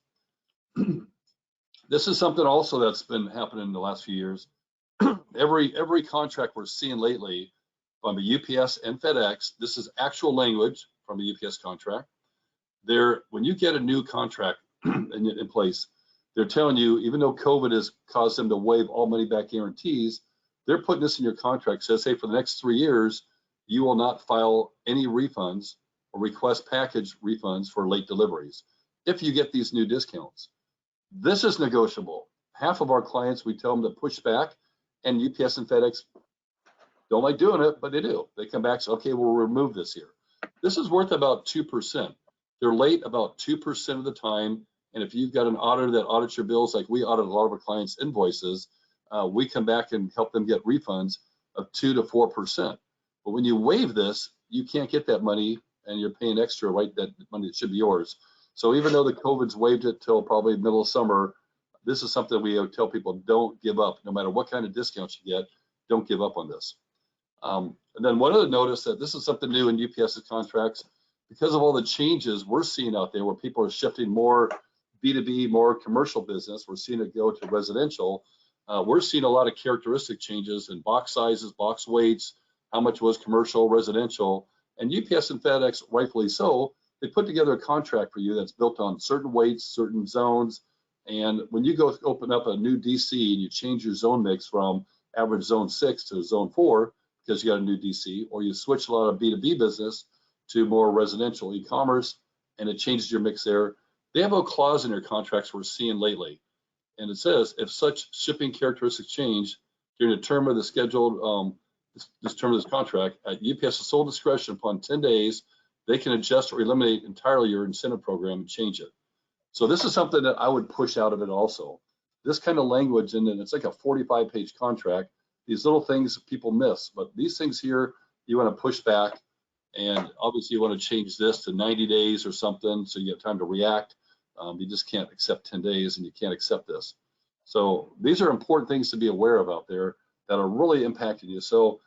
This is something also that's been happening in the last few years. Every contract we're seeing lately from the UPS and FedEx, this is actual language from the UPS contract. When you get a new contract in place, they're telling you, even though COVID has caused them to waive all money back guarantees, they're putting this in your contract. Says, hey, for the next 3 years, you will not file any refunds or request package refunds for late deliveries if you get these new discounts. This is negotiable. Half of our clients, we tell them to push back, and UPS and FedEx don't like doing it, but they do. They come back and say, okay, we'll remove this here. This is worth about 2%. They're late about 2% of the time. And if you've got an auditor that audits your bills, like we audit a lot of our clients' invoices, we come back and help them get refunds of 2 to 4%. But when you waive this, you can't get that money, and you're paying extra, right? That money that should be yours. So even though the COVID's waived it till probably middle of summer, this is something we tell people, don't give up. No matter what kind of discounts you get, don't give up on this. And then one other notice that this is something new in UPS's contracts, because of all the changes we're seeing out there where people are shifting more B2B, more commercial business, we're seeing it go to residential. We're seeing a lot of characteristic changes in box sizes, box weights, how much was commercial, residential, and UPS and FedEx, rightfully so, they put together a contract for you that's built on certain weights, certain zones. And when you go open up a new DC and you change your zone mix from average zone 6 to zone 4, because you got a new DC, or you switch a lot of B2B business to more residential e-commerce, and it changes your mix there. They have a clause in their contracts we're seeing lately. And it says, if such shipping characteristics change during the term of the scheduled, this term of this contract, at UPS's sole discretion upon 10 days, they can adjust or eliminate entirely your incentive program and change it. So this is something that I would push out of it also. This kind of language, and it's like a 45-page contract. These little things people miss, but these things here, you want to push back, and obviously you want to change this to 90 days or something, so you have time to react. You just can't accept 10 days, and you can't accept this. So these are important things to be aware of out there that are really impacting you. So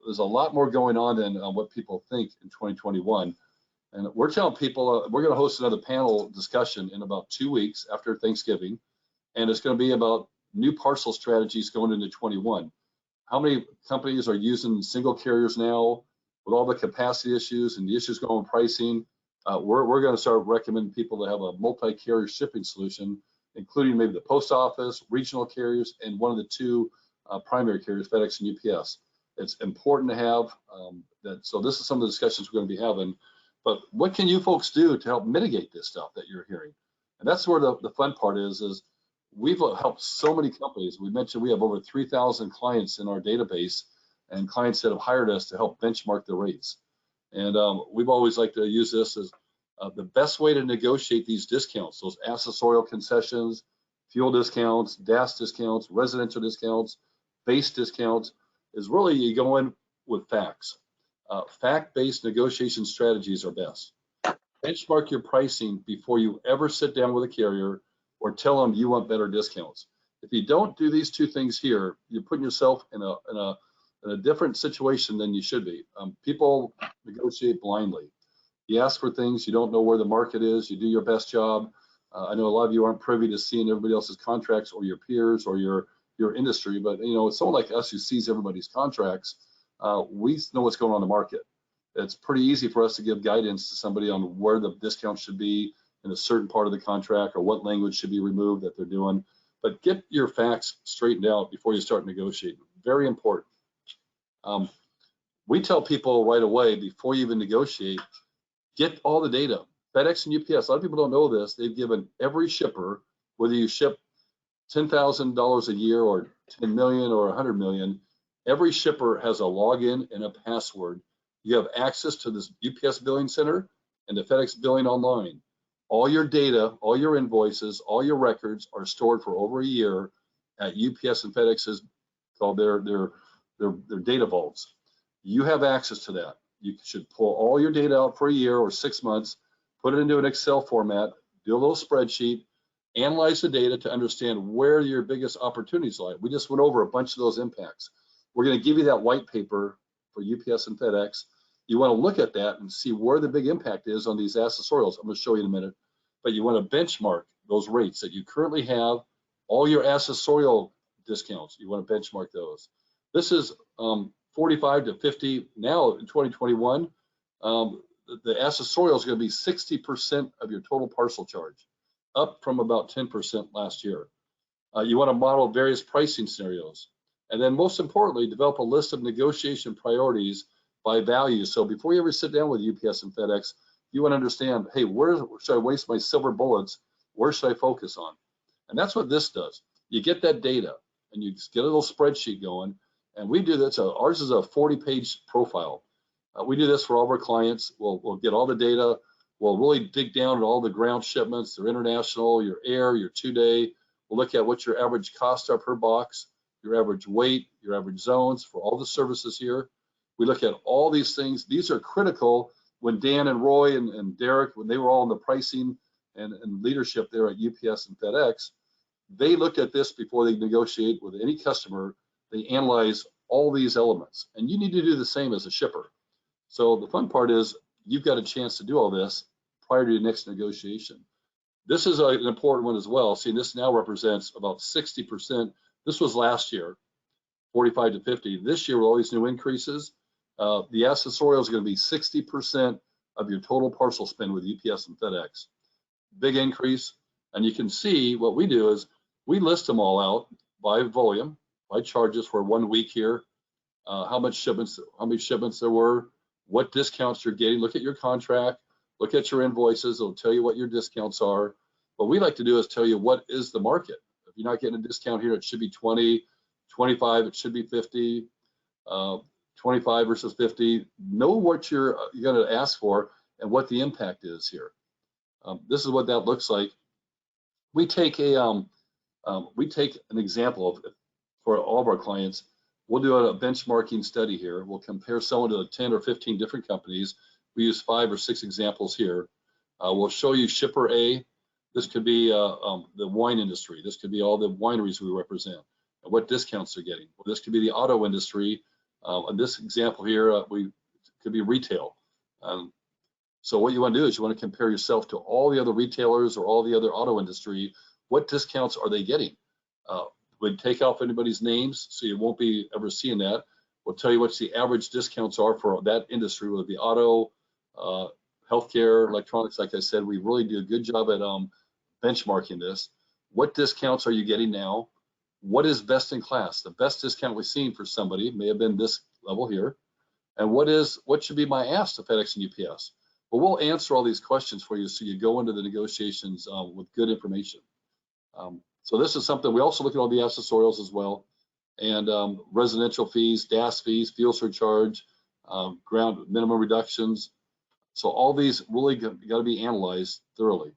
there's a lot more going on than what people think in 2021. And we're telling people we're going to host another panel discussion in about 2 weeks after Thanksgiving, and it's going to be about new parcel strategies going into 21. How many companies are using single carriers now with all the capacity issues and the issues going with pricing? We're going to start recommending people to have a multi-carrier shipping solution, including maybe the post office, regional carriers, and one of the two primary carriers, FedEx and UPS. It's important to have that. So this is some of the discussions we're going to be having. But what can you folks do to help mitigate this stuff that you're hearing? And that's where the fun part is we've helped so many companies. We mentioned we have over 3,000 clients in our database, and clients that have hired us to help benchmark the rates. And we've always liked to use this as the best way to negotiate these discounts, those accessorial concessions, fuel discounts, DAS discounts, residential discounts, base discounts, is really you go in with facts. Fact-based negotiation strategies are best. Benchmark your pricing before you ever sit down with a carrier or tell them you want better discounts. If you don't do these two things here, you're putting yourself in a different situation than you should be. People negotiate blindly. You ask for things, you don't know where the market is, you do your best job. I know a lot of you aren't privy to seeing everybody else's contracts or your peers or your industry, but someone like us who sees everybody's contracts, we know what's going on in the market. It's pretty easy for us to give guidance to somebody on where the discount should be in a certain part of the contract or what language should be removed that they're doing. But get your facts straightened out before you start negotiating. Very important. We tell people right away before you even negotiate, get all the data. FedEx and UPS, a lot of people don't know this, they've given every shipper, whether you ship $10,000 a year or 10 million or 100 million, every shipper has a login and a password. You have access to this UPS billing center and the FedEx billing online. All your data, all your invoices, all your records are stored for over a year at UPS and FedEx's called their data vaults. You have access to that. You should pull all your data out for a year or 6 months, put it into an Excel format, do a little spreadsheet, analyze the data to understand where your biggest opportunities lie. We just went over a bunch of those impacts. We're going to give you that white paper for UPS and FedEx. You want to look at that and see where the big impact is on these accessorials. I'm going to show you in a minute, but you want to benchmark those rates that you currently have, all your accessorial discounts. You want to benchmark those. This is 45 to 50 now in 2021. The accessorial is going to be 60% of your total parcel charge, up from about 10% last year. You want to model various pricing scenarios. And then most importantly, develop a list of negotiation priorities by value. So before you ever sit down with UPS and FedEx, you want to understand, hey, where should I waste my silver bullets? Where should I focus on? And that's what this does. You get that data and you get a little spreadsheet going. And we do this, ours is a 40-page profile. We do this for all of our clients. We'll get all the data. We'll really dig down at all the ground shipments, their international, your air, your 2-day. We'll look at what your average costs are per box, your average weight, your average zones for all the services here. We look at all these things. These are critical when Dan and Roy and Derek, when they were all in the pricing and leadership there at UPS and FedEx, they looked at this before they negotiate with any customer. They analyze all these elements, and you need to do the same as a shipper. So the fun part is you've got a chance to do all this prior to your next negotiation. This is an important one as well. See, this now represents about 60%. This was last year, 45 to 50. This year with all these new increases, the accessorial is going to be 60% of your total parcel spend with UPS and FedEx. Big increase. And you can see what we do is we list them all out by volume, by charges for 1 week here, how many shipments there were, what discounts you're getting. Look at your contract, look at your invoices. It'll tell you what your discounts are. What we like to do is tell you what is the market. If you're not getting a discount here, it should be 20, 25, it should be 50, 25 versus 50. Know what you're going to ask for and what the impact is here. This is what that looks like. We take an example of it for all of our clients. We'll do a benchmarking study here. We'll compare someone to 10 or 15 different companies. We use 5 or 6 examples here. We'll show you shipper A. This could be the wine industry. This could be all the wineries we represent and what discounts they're getting. Well, this could be the auto industry. In this example here, could be retail. So what you want to do is you want to compare yourself to all the other retailers or all the other auto industry. What discounts are they getting? We'd take off anybody's names, so you won't be ever seeing that. We'll tell you what the average discounts are for that industry, whether it be auto, healthcare, electronics. Like I said, we really do a good job at benchmarking this. What discounts are you getting now? What is best in class? The best discount we've seen for somebody may have been this level here. And what should be my ask to FedEx and UPS? Well, we'll answer all these questions for you so you go into the negotiations with good information. So this is something, we also look at all the accessorials as well, and residential fees, DAS fees, fuel surcharge, ground minimum reductions. So all these really got to be analyzed thoroughly.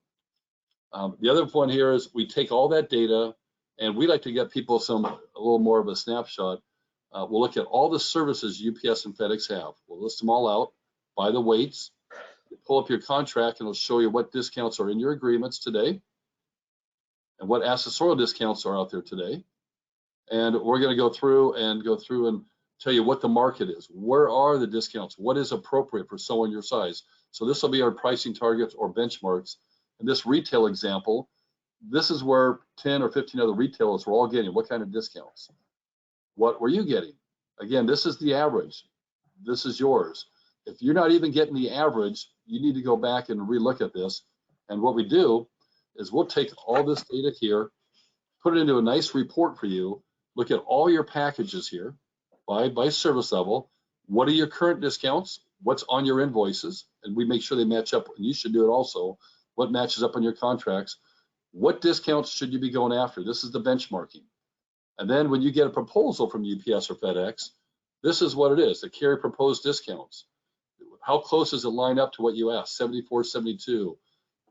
The other point here is we take all that data and we like to get people a little more of a snapshot. We'll look at all the services UPS and FedEx have. We'll list them all out by the weights. You pull up your contract and it'll show you what discounts are in your agreements today and what accessorial discounts are out there today. And we're going to go through and tell you what the market is. Where are the discounts? What is appropriate for someone your size? So this will be our pricing targets or benchmarks. In this retail example, this is where 10 or 15 other retailers were all getting what kind of discounts. What were you getting? Again, this is the average. This is yours. If you're not even getting the average, you need to go back and relook at this. And what we do is we'll take all this data here, put it into a nice report for you, look at all your packages here by service level. What are your current discounts? What's on your invoices? And we make sure they match up, and you should do it also. What matches up on your contracts? What discounts should you be going after? This is the benchmarking. And then when you get a proposal from UPS or FedEx, this is what it is, the carrier proposed discounts. How close does it line up to what you asked? 74, 72.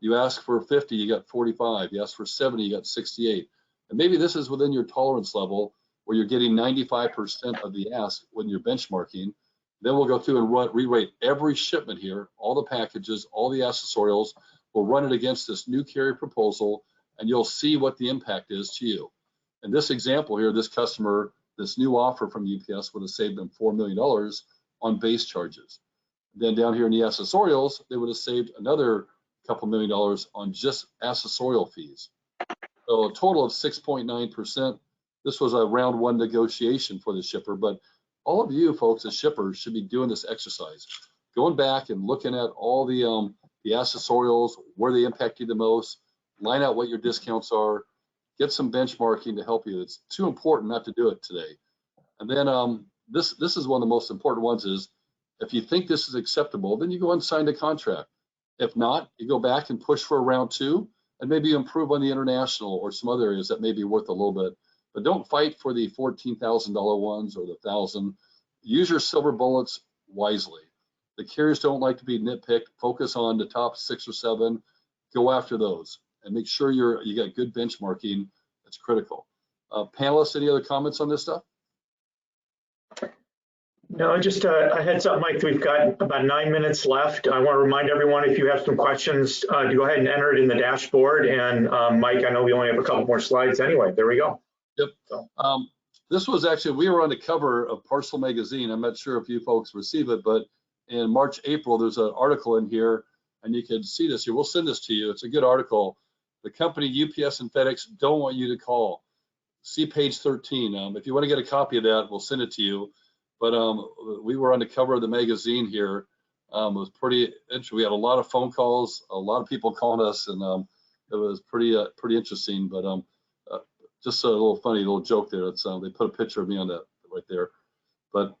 You ask for 50, you got 45. You ask for 70, you got 68. And maybe this is within your tolerance level where you're getting 95% of the ask when you're benchmarking. Then we'll go through and re-rate every shipment here, all the packages, all the accessorials. We'll run it against this new carrier proposal, and you'll see what the impact is to you. In this example here, this customer, this new offer from UPS would have saved them $4 million on base charges. Then down here in the accessorials, they would have saved another couple $1 million on just accessorial fees. So a total of 6.9%. This was a round one negotiation for the shipper, but all of you folks as shippers should be doing this exercise, going back and looking at all the accessorials, where they impact you the most, line out what your discounts are, get some benchmarking to help you. It's too important not to do it today. And then this is one of the most important ones is, if you think this is acceptable, then you go and sign the contract. If not, you go back and push for a round two, and maybe improve on the international or some other areas that may be worth a little bit. But don't fight for the $14,000 ones or the 1,000. Use your silver bullets wisely. The carriers don't like to be nitpicked. Focus on the top 6 or 7. Go after those and make sure you got good benchmarking. That's critical. Panelists, any other comments on this stuff? No, just a heads up, Mike, we've got about 9 minutes left. I want to remind everyone, if you have some questions, to go ahead and enter it in the dashboard. And Mike, I know we only have a couple more slides anyway. There we go. Yep. So. This was actually, we were on the cover of Parcel Magazine. I'm not sure if you folks receive it, but in March, April, there's an article in here, and you can see this here. We'll send this to you. It's a good article. The company UPS and FedEx don't want you to call. See page 13. If you want to get a copy of that, we'll send it to you. But we were on the cover of the magazine here. It was pretty interesting. We had a lot of phone calls, a lot of people calling us, and it was pretty interesting. But just a little funny little joke there. It's they put a picture of me on that right there. But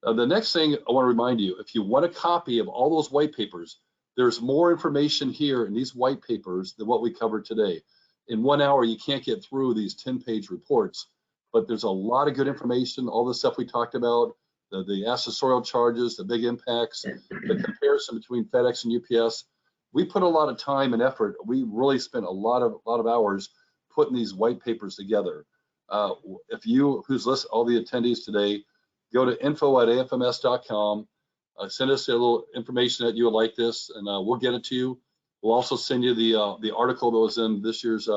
the next thing I want to remind you, if you want a copy of all those white papers, there's more information here in these white papers than what we covered today. In 1 hour, you can't get through these 10-page reports, but there's a lot of good information, all the stuff we talked about, the accessorial charges, the big impacts, the comparison between FedEx and UPS. We put a lot of time and effort. We really spent a lot of hours putting these white papers together. If you, who's listening, all the attendees today, go to info@afms.com, send us a little information that you would like this, and we'll get it to you. We'll also send you the article that was in this year's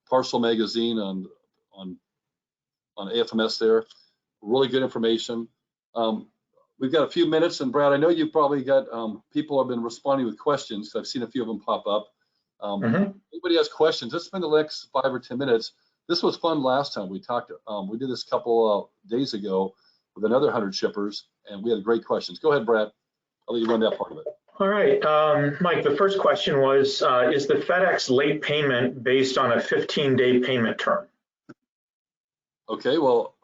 Parcel Magazine on AFMS there. Really good information. We've got a few minutes, and Brad, I know you've probably got people have been responding with questions. I've seen a few of them pop up. Anybody has questions, let's spend the next 5 or 10 minutes. This was fun last time. We talked, we did this a couple days ago with another 100 shippers, and we had great questions. Go ahead, Brad. I'll let you run that part of it. All right, Mike, the first question was, is the FedEx late payment based on a 15-day payment term? Okay, well,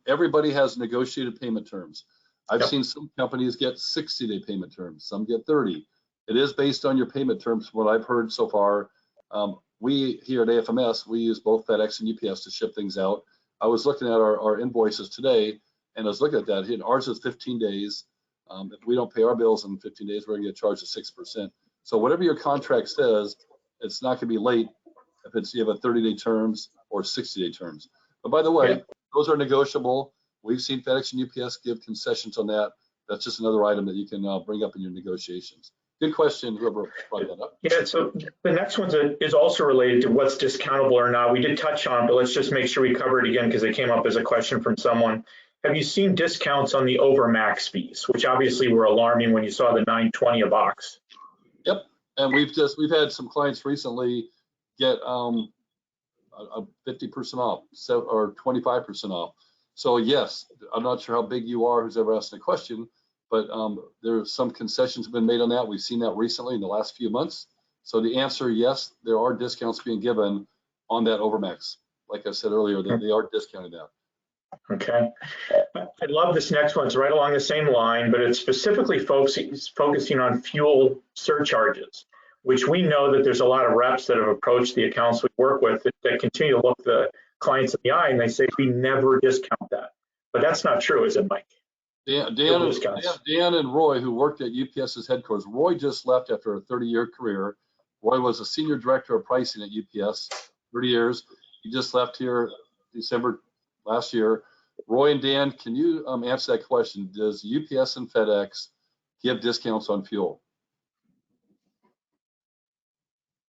everybody has negotiated payment terms. I've seen some companies get 60-day payment terms, some get 30. It is based on your payment terms, what I've heard so far. We here at AFMS, we use both FedEx and UPS to ship things out. I was looking at our invoices today, and I was looking at that. Ours is 15 days. If we don't pay our bills in 15 days, we're gonna get charged at 6%. So whatever your contract says, it's not gonna be late if you have a 30-day terms or 60-day terms. But by the way, those are negotiable. We've seen FedEx and UPS give concessions on that. That's just another item that you can bring up in your negotiations. Good question, whoever brought that up. Yeah, so the next one is also related to what's discountable or not. We did touch on it, but let's just make sure we cover it again because it came up as a question from someone. Have you seen discounts on the overmax fees, which obviously were alarming when you saw the $9.20 a box? Yep, and we've had some clients recently get a 50% off, or 25% off. So yes, I'm not sure how big you are, who's ever asked the question, but there's some concessions have been made on that. We've seen that recently in the last few months. So the answer, yes, there are discounts being given on that overmax. Like I said earlier, they are discounting that. Okay. I love this next one. It's right along the same line, but it's specifically focusing on fuel surcharges, which we know that there's a lot of reps that have approached the accounts we work with that continue to look the clients in the eye and they say, we never discount that. But that's not true, is it, Mike? Dan and Roy, who worked at UPS's headquarters, Roy just left after a 30-year career. Roy was a senior director of pricing at UPS, 30 years. He just left here December last year. Roy and Dan, can you answer that question? Does UPS and FedEx give discounts on fuel?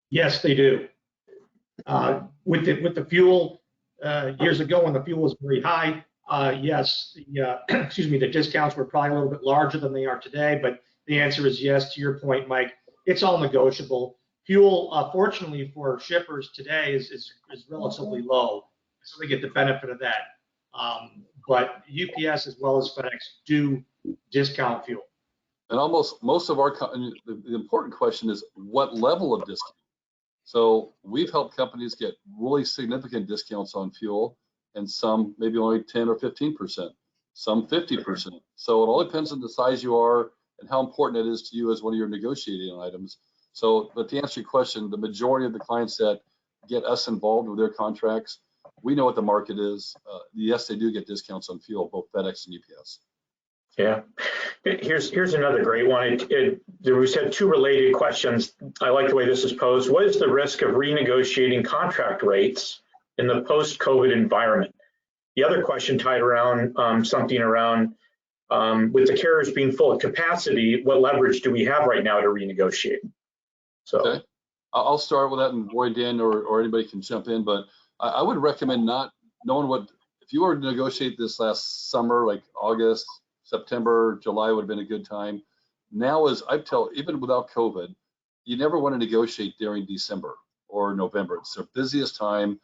Yes, they do. With the fuel, years ago when the fuel was very high, yes, excuse me, the discounts were probably a little bit larger than they are today, but the answer is yes. To your point, Mike, it's all negotiable. Fuel, fortunately for shippers today, is relatively low, so they get the benefit of that. But UPS as well as FedEx do discount fuel. And almost most of our, the important question is what level of discount? So we've helped companies get really significant discounts on fuel, and some maybe only 10 or 15%, some 50%. So it all depends on the size you are and how important it is to you as one of your negotiating items. So, but to answer your question, the majority of the clients that get us involved with their contracts, we know what the market is. Yes, they do get discounts on fuel, both FedEx and UPS. Yeah. Here's another great one. We said two related questions. I like the way this is posed. What is the risk of renegotiating contract rates in the post-COVID environment? The other question tied around something around with the carriers being full of capacity, what leverage do we have right now to renegotiate? So okay. I'll start with that, and Roy, Dan, or anybody can jump in, but I would recommend not knowing what, if you were to negotiate this last summer, like August, September, July would have been a good time. Now, as I tell, even without COVID, you never want to negotiate during December or November. It's their busiest time.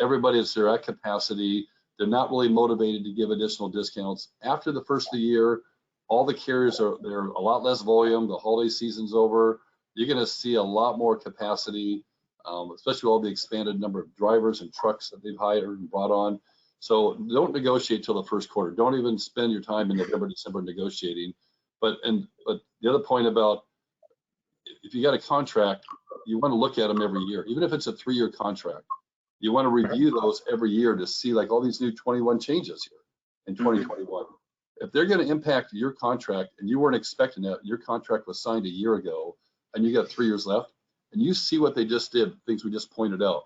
Everybody is there at capacity. They're not really motivated to give additional discounts. After the first of the year, all the carriers they're a lot less volume. The holiday season's over. You're going to see a lot more capacity, especially all the expanded number of drivers and trucks that they've hired and brought on. So don't negotiate till the first quarter. Don't even spend your time in November, December negotiating. But the other point about, if you got a contract, you want to look at them every year, even if it's a 3-year contract. You want to review those every year to see like all these new 21 changes here in 2021. If they're going to impact your contract and you weren't expecting that, your contract was signed a year ago and you got 3 years left, and you see what they just did, things we just pointed out.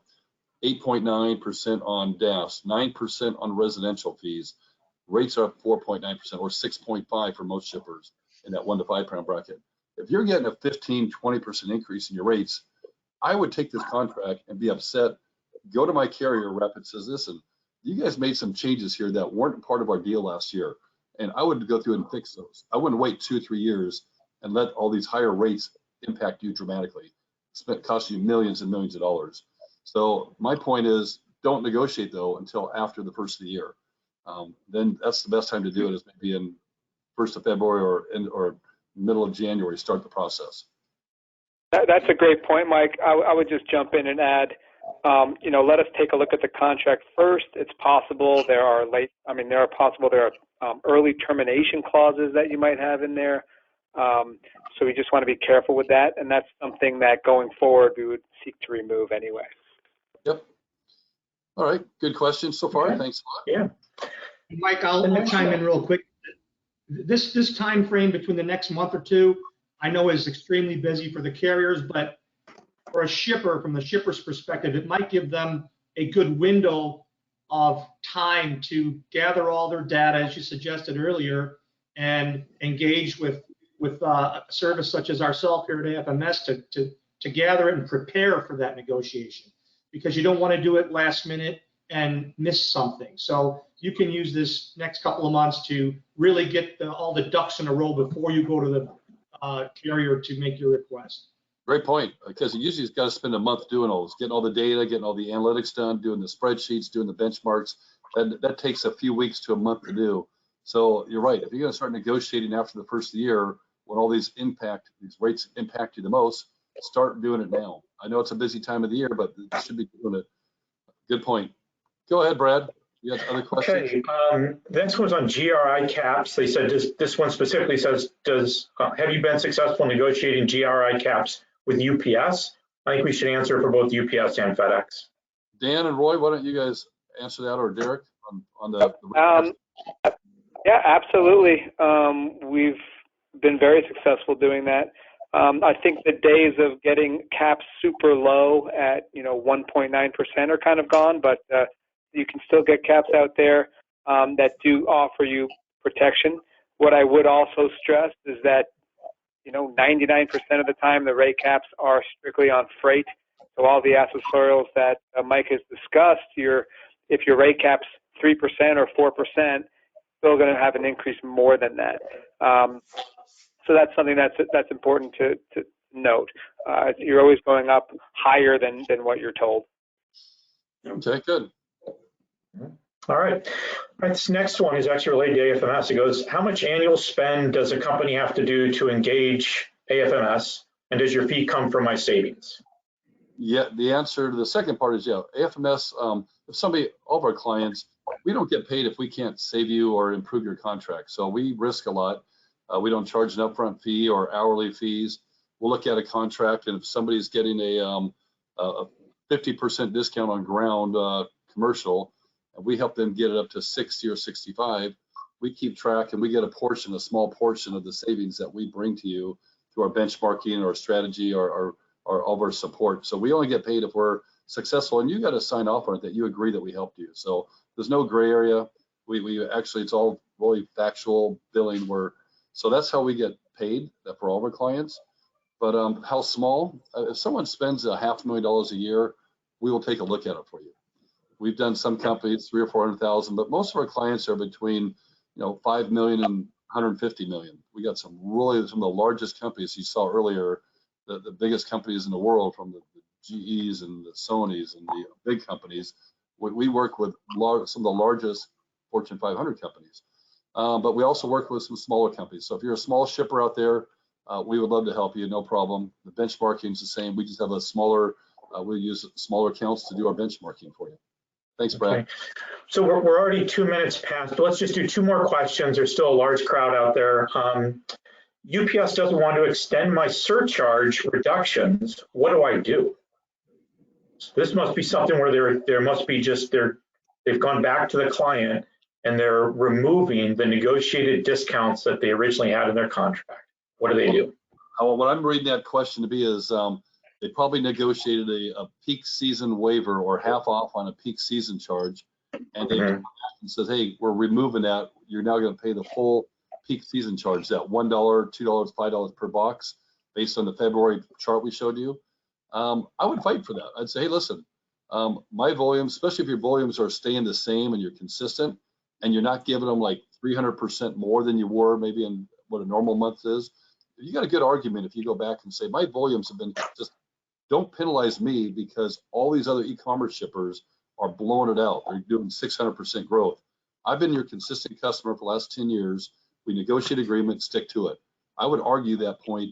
8.9% on DAFs, 9% on residential fees. Rates are up 4.9% or 6.5% for most shippers in that 1 to 5 pound bracket. If you're getting a 15, 20% increase in your rates, I would take this contract and be upset. Go to my carrier rep and says, listen, you guys made some changes here that weren't part of our deal last year. And I would go through and fix those. I wouldn't wait 2 or 3 years and let all these higher rates impact you dramatically. It's cost you millions and millions of dollars. So my point is, don't negotiate though until after the first of the year. Then that's the best time to do it, is maybe in 1st of February or middle of January, start the process. That's a great point, Mike. I would just jump in and add, let us take a look at the contract first. It's possible there are early termination clauses that you might have in there. So we just want to be careful with that. And that's something that going forward, we would seek to remove anyway. Yep. All right. Good question so far. Okay. Thanks a lot. Yeah. Mike, I'll chime in real quick. This time frame between the next month or two, I know is extremely busy for the carriers, but for a shipper, from the shipper's perspective, it might give them a good window of time to gather all their data, as you suggested earlier, and engage with a service such as ourselves here at AFMS to gather it and prepare for that negotiation, because you don't want to do it last minute and miss something. So you can use this next couple of months to really get all the ducks in a row before you go to the carrier to make your request. Great point, because usually it's got to spend a month doing all this, getting all the data, getting all the analytics done, doing the spreadsheets, doing the benchmarks. That takes a few weeks to a month to do. So you're right. If you're going to start negotiating after the first of the year, when all these rates impact you the most, start doing it now. I know it's a busy time of the year, but you should be doing it. Good point. Go ahead, Brad. You have other questions? Okay. This one's on GRI caps. They said this one specifically says, have you been successful negotiating GRI caps with UPS? I think we should answer for both UPS and FedEx. Dan and Roy, why don't you guys answer that, or Derek on the yeah, absolutely. We've been very successful doing that. I think the days of getting caps super low at 1.9% are kind of gone, but you can still get caps out there. that do offer you protection. What I would also stress is that 99% of the time the rate caps are strictly on freight. So all the accessorials that Mike has discussed, if your rate cap's 3% or 4%, still going to have an increase more than that. So that's something that's important to note. You're always going up higher than what you're told. Okay, good. All right. This next one is actually related to AFMS. It goes, how much annual spend does a company have to do to engage AFMS? And does your fee come from my savings? Yeah, the answer to the second part is yeah. AFMS, if all of our clients, we don't get paid if we can't save you or improve your contract. So we risk a lot. We don't charge an upfront fee or hourly fees. We'll look at a contract, and if somebody's getting a 50% discount on ground commercial, and we help them get it up to 60 or 65, we keep track and we get a small portion of the savings that we bring to you through our benchmarking or strategy or all of our support. So we only get paid if we're successful, and you got to sign off on it that you agree that we helped you. So there's no gray area. We actually, it's all really factual billing. So that's how we get paid for all of our clients. But how small? If someone spends $500,000 a year, we will take a look at it for you. We've done some companies 300,000 or 400,000, but most of our clients are between 5 million and 150 million. We got some of the largest companies you saw earlier, the biggest companies in the world, from the GEs and the Sonys and the big companies. We work with some of the largest Fortune 500 companies, but we also work with some smaller companies. So if you're a small shipper out there, we would love to help you, no problem. The benchmarking is the same. We just have a smaller, we use smaller accounts to do our benchmarking for you. Thanks, Brad. Okay. So we're already 2 minutes past, but let's just do 2 more questions. There's still a large crowd out there. UPS doesn't want to extend my surcharge reductions. What do I do? So this must be something where there must be they've gone back to the client and they're removing the negotiated discounts that they originally had in their contract. What do they do? What I'm reading that question to be is they probably negotiated a peak season waiver or half off on a peak season charge, and they come back and says, hey, we're removing that. You're now going to pay the full peak season charge, that $1, $2, $5 per box, based on the February chart we showed you. I would fight for that. I'd say, hey, listen, my volumes, especially if your volumes are staying the same and you're consistent and you're not giving them like 300% more than you were maybe in what a normal month is, you got a good argument if you go back and say, my volumes have been just, don't penalize me because all these other e-commerce shippers are blowing it out. They're doing 600% growth. I've been your consistent customer for the last 10 years. We negotiate agreement, stick to it. I would argue that point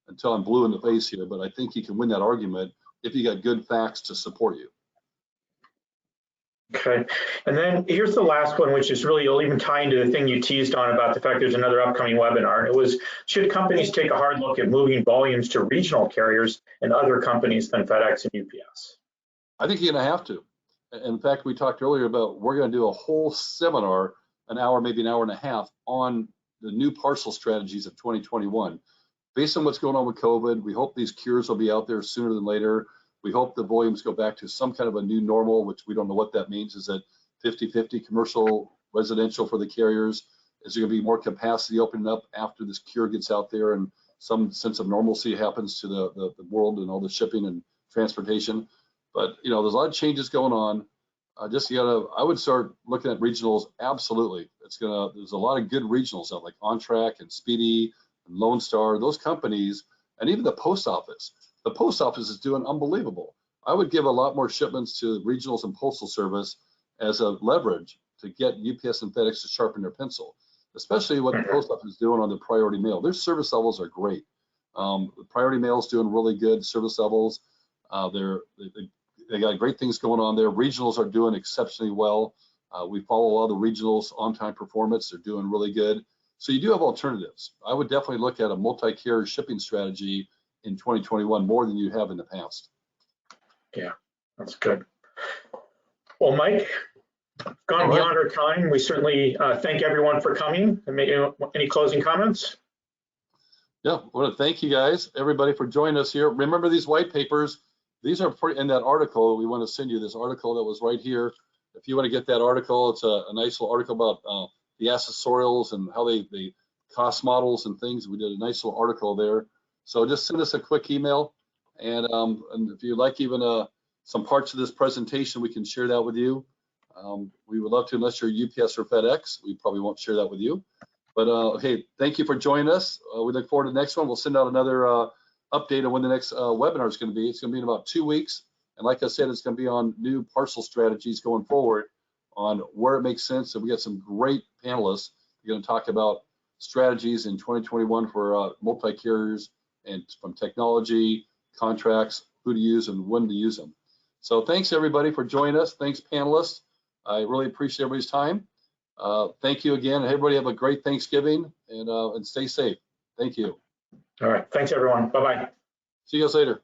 until I'm blue in the face here, but I think you can win that argument if you got good facts to support you. Okay, and then here's the last one, which is really, you'll even tie into the thing you teased on about the fact there's another upcoming webinar. It was, should companies take a hard look at moving volumes to regional carriers and other companies than FedEx and UPS? I think you're gonna have to. In fact, we talked earlier about we're gonna do a whole seminar, an hour, maybe an hour and a half, on the new parcel strategies of 2021. Based on what's going on with COVID, we hope these cures will be out there sooner than later. We hope the volumes go back to some kind of a new normal, which we don't know what that means. Is that 50-50 commercial, residential for the carriers? Is there gonna be more capacity opening up after this cure gets out there and some sense of normalcy happens to the world and all the shipping and transportation? But there's a lot of changes going on. I would start looking at regionals. Absolutely, there's a lot of good regionals out, like OnTrack and Speedy and Lone Star, those companies, and even the post office. The post office is doing unbelievable. I would give a lot more shipments to regionals and postal service as a leverage to get UPS and FedEx to sharpen their pencil, especially what the post office is doing on the priority mail. Their service levels are great. The priority mail is doing really good service levels. They got great things going on there. Regionals are doing exceptionally well. We follow all the regionals on-time performance. They're doing really good. So you do have alternatives. I would definitely look at a multi-carrier shipping strategy in 2021 more than you have in the past. Yeah, that's good. Well, Mike, gone beyond our time. We certainly thank everyone for coming. Any closing comments? Yeah, I want to thank you guys, everybody, for joining us here. Remember these white papers. These are in that article. We want to send you this article that was right here. if you want to get that article, it's a nice little article about the accessorials and how they cost models and things. We did a nice little article there. So just send us a quick email, and if you'd like even some parts of this presentation, we can share that with you. We would love to, unless you're UPS or FedEx, we probably won't share that with you. But hey, thank you for joining us. We look forward to the next one. We'll send out another update on when the next webinar is going to be. It's going to be in about 2 weeks. And like I said, it's going to be on new parcel strategies going forward on where it makes sense. And we got some great panelists. We're going to talk about strategies in 2021 for multi-carriers and from technology, contracts, who to use and when to use them. So thanks everybody for joining us. Thanks panelists. I really appreciate everybody's time. Thank you again. Everybody have a great Thanksgiving and stay safe. Thank you. All right. Thanks, everyone. Bye-bye. See you guys later.